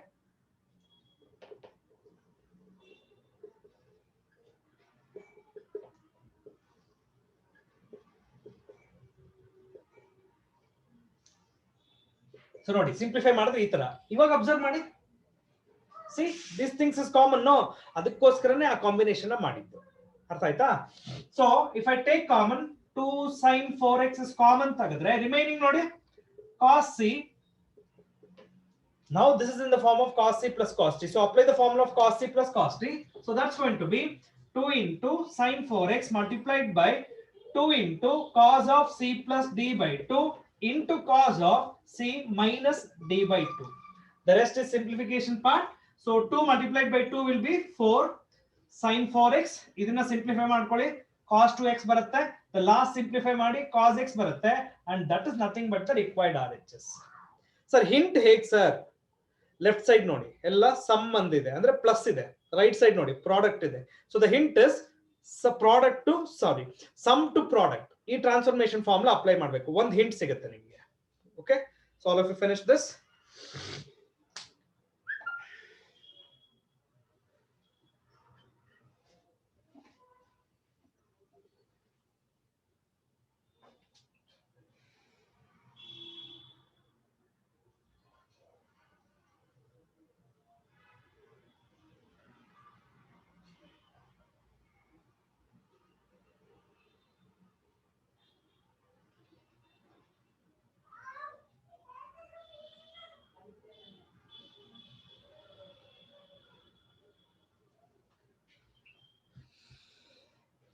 So ನೋಡಿ, simplify ಮಾಡಿದ್ರೆ ಈ ತರ. ಇವಾಗ observe ಮಾಡಿ. See, these things is common, no? ಅದಕ್ಕೋಸ್ಕರನೇ ಆ combination ಮಾಡಿದ್ದು. ಅರ್ಥ ಆಯ್ತಾ? So if I take common 2 sin 4x is common ತೆಗೆದ್ರೆ remaining ನೋಡಿ cos c. Now this is in the form of cos c plus cos t. So apply the formula of cos c plus cos t. So that's going to be 2 into sin 4x multiplied by 2 into cos of c plus d by 2 into cos of c minus d by 2. The rest is simplification part. So 2 multiplied by 2 will be 4 sin 4x. ಇದನ್ನ simplify ಮಾಡ್ಕೊಳ್ಳಿ. cos 2x ಬರುತ್ತೆ. The last simplify ಮಾಡಿ cos x ಬರುತ್ತೆ. And that is nothing but the required RHS. Sir, hint ಹೇಗೆ ಸರ್? Left side ನೋಡಿ, ಎಲ್ಲ sum ಅಂದಿದೆ ಅಂದ್ರೆ ಪ್ಲಸ್ ಇದೆ. ರೈಟ್ ಸೈಡ್ ನೋಡಿ ಪ್ರಾಡಕ್ಟ್ ಇದೆ. So the hint is product to sum to product. ಈ ಟ್ರಾನ್ಸ್ಫಾರ್ಮೇಶನ್ ಫಾರ್ಮುಲಾ ಅಪ್ಲೈ ಮಾಡಬೇಕು. ಒಂದು ಹಿಂಟ್ ಸಿಗುತ್ತೆ ನಿಮಗೆ. Okay, so all of you finish this.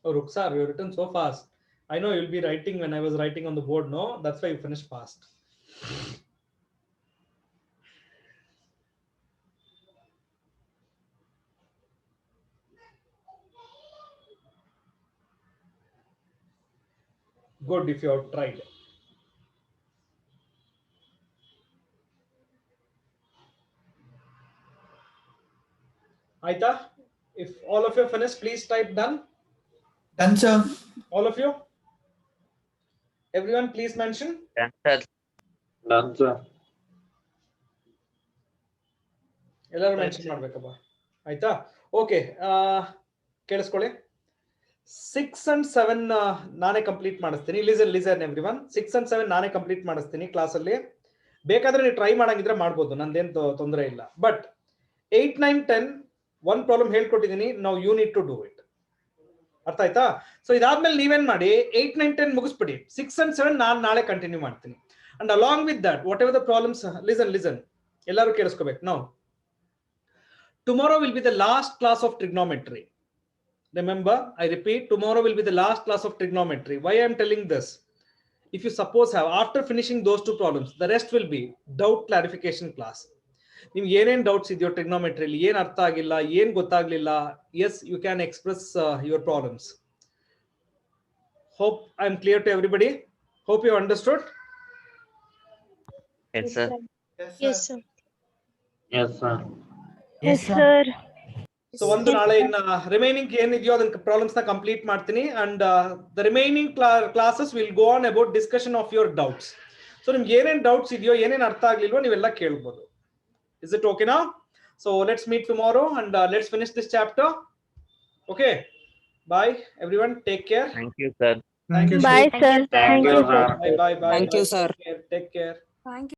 Oh, Ruksar, you written so fast. I know you'll be writing when I was writing on the board, no? That's why you finished fast. Good if you have tried. Aita, if all of you finished, please type done. Done, sir. All of you. Everyone, please mention. Done, sir. Done, sir. ಎಲ್ಲರೂ mention ಮಾಡ್ಬೇಕಪ್ಪ. ಆಯ್ತಾ? Okay, ಕೇಳಿಸ್ಕೊಳ್ಳಿ. 6 and 7 ನಾನೇ complete ಮಾಡಿಸ್ತೀನಿ. Listen everyone. 6 and 7 ನಾನೇ complete ಮಾಡಿಸ್ತೀನಿ ಕ್ಲಾಸಲ್ಲಿ. ಬೇಕಾದ್ರೆ ನೀವು ಟ್ರೈ ಮಾಡಂಗಿದ್ರೆ ಮಾಡ್ಬೋದು, ನಂದೇನು ತೊಂದರೆ ಇಲ್ಲ. ಬಟ್ 8, 9, 10 ಒಂದು ಪ್ರಾಬ್ಲಮ್ ಹೇಳ್ಕೊಟ್ಟಿದ್ದೀನಿ. ನಾವು you need to do it. ಅರ್ಥ ಆಯ್ತಾ? ಸೊ ಇದಾದ್ಮೇಲೆ ನೀವೇನ್ ಮಾಡಿ 8, 9, 10 ಮುಗಿಸ್ಬಿಡಿ. 6 and 7 ನಾನು ನಾಳೆ ಕಂಟಿನ್ಯೂ ಮಾಡ್ತೀನಿ. And along with that what ever the problems, listen ಎಲ್ಲರೂ ಕೇಳಿಸ್ಕೋಬೇಕು. ನಾವು tomorrow will be the last class of trigonometry. Remember, I repeat, tomorrow will be the last class of trigonometry. Why I am telling this? If you suppose have, after finishing those two problems, the rest will be doubt clarification class. ನಿಮ್ಗೆ ಏನೇನ್ doubts ಇದೆಯೋ ಟ್ರಿಗ್ನೋಮೆಟ್ರಿಲಿ, ಏನ್ ಅರ್ಥ ಆಗಿಲ್ಲ, ಏನ್ ಗೊತ್ತಾಗ್ಲಿಲ್ಲ, yes, you can express your problems. Hope I am clear to everybody. Hope you understood. Yes, sir. Yes, sir. Yes, sir. Yes, sir. So ಒಂದು ನಾಳೆ ಇನ್ನ ರಿಮೈನಿಂಗ್ ಏನಿದೆಯೋ ಅದನ್ನ ಪ್ರಾಬ್ಲಮ್ಸ್ ನ ಕಂಪ್ಲೀಟ್ ಮಾಡ್ತೀನಿ. And the remaining classes will go on about discussion of your doubts. So ನಿಮ್ಗೆ ಏನೇನ್ doubts ಇದೆಯೋ, ಏನೇನ್ ಅರ್ಥ ಆಗ್ಲಿಲ್ವೋ ನೀವೆಲ್ಲ ಕೇಳ್ಬೋದು. Is it okay now? So let's meet tomorrow and let's finish this chapter. Okay. Bye everyone. Take care. Thank you, sir. Thank you. Bye, sir. Thank you, sir. Bye. Thank you, sir. Take care. Thank you.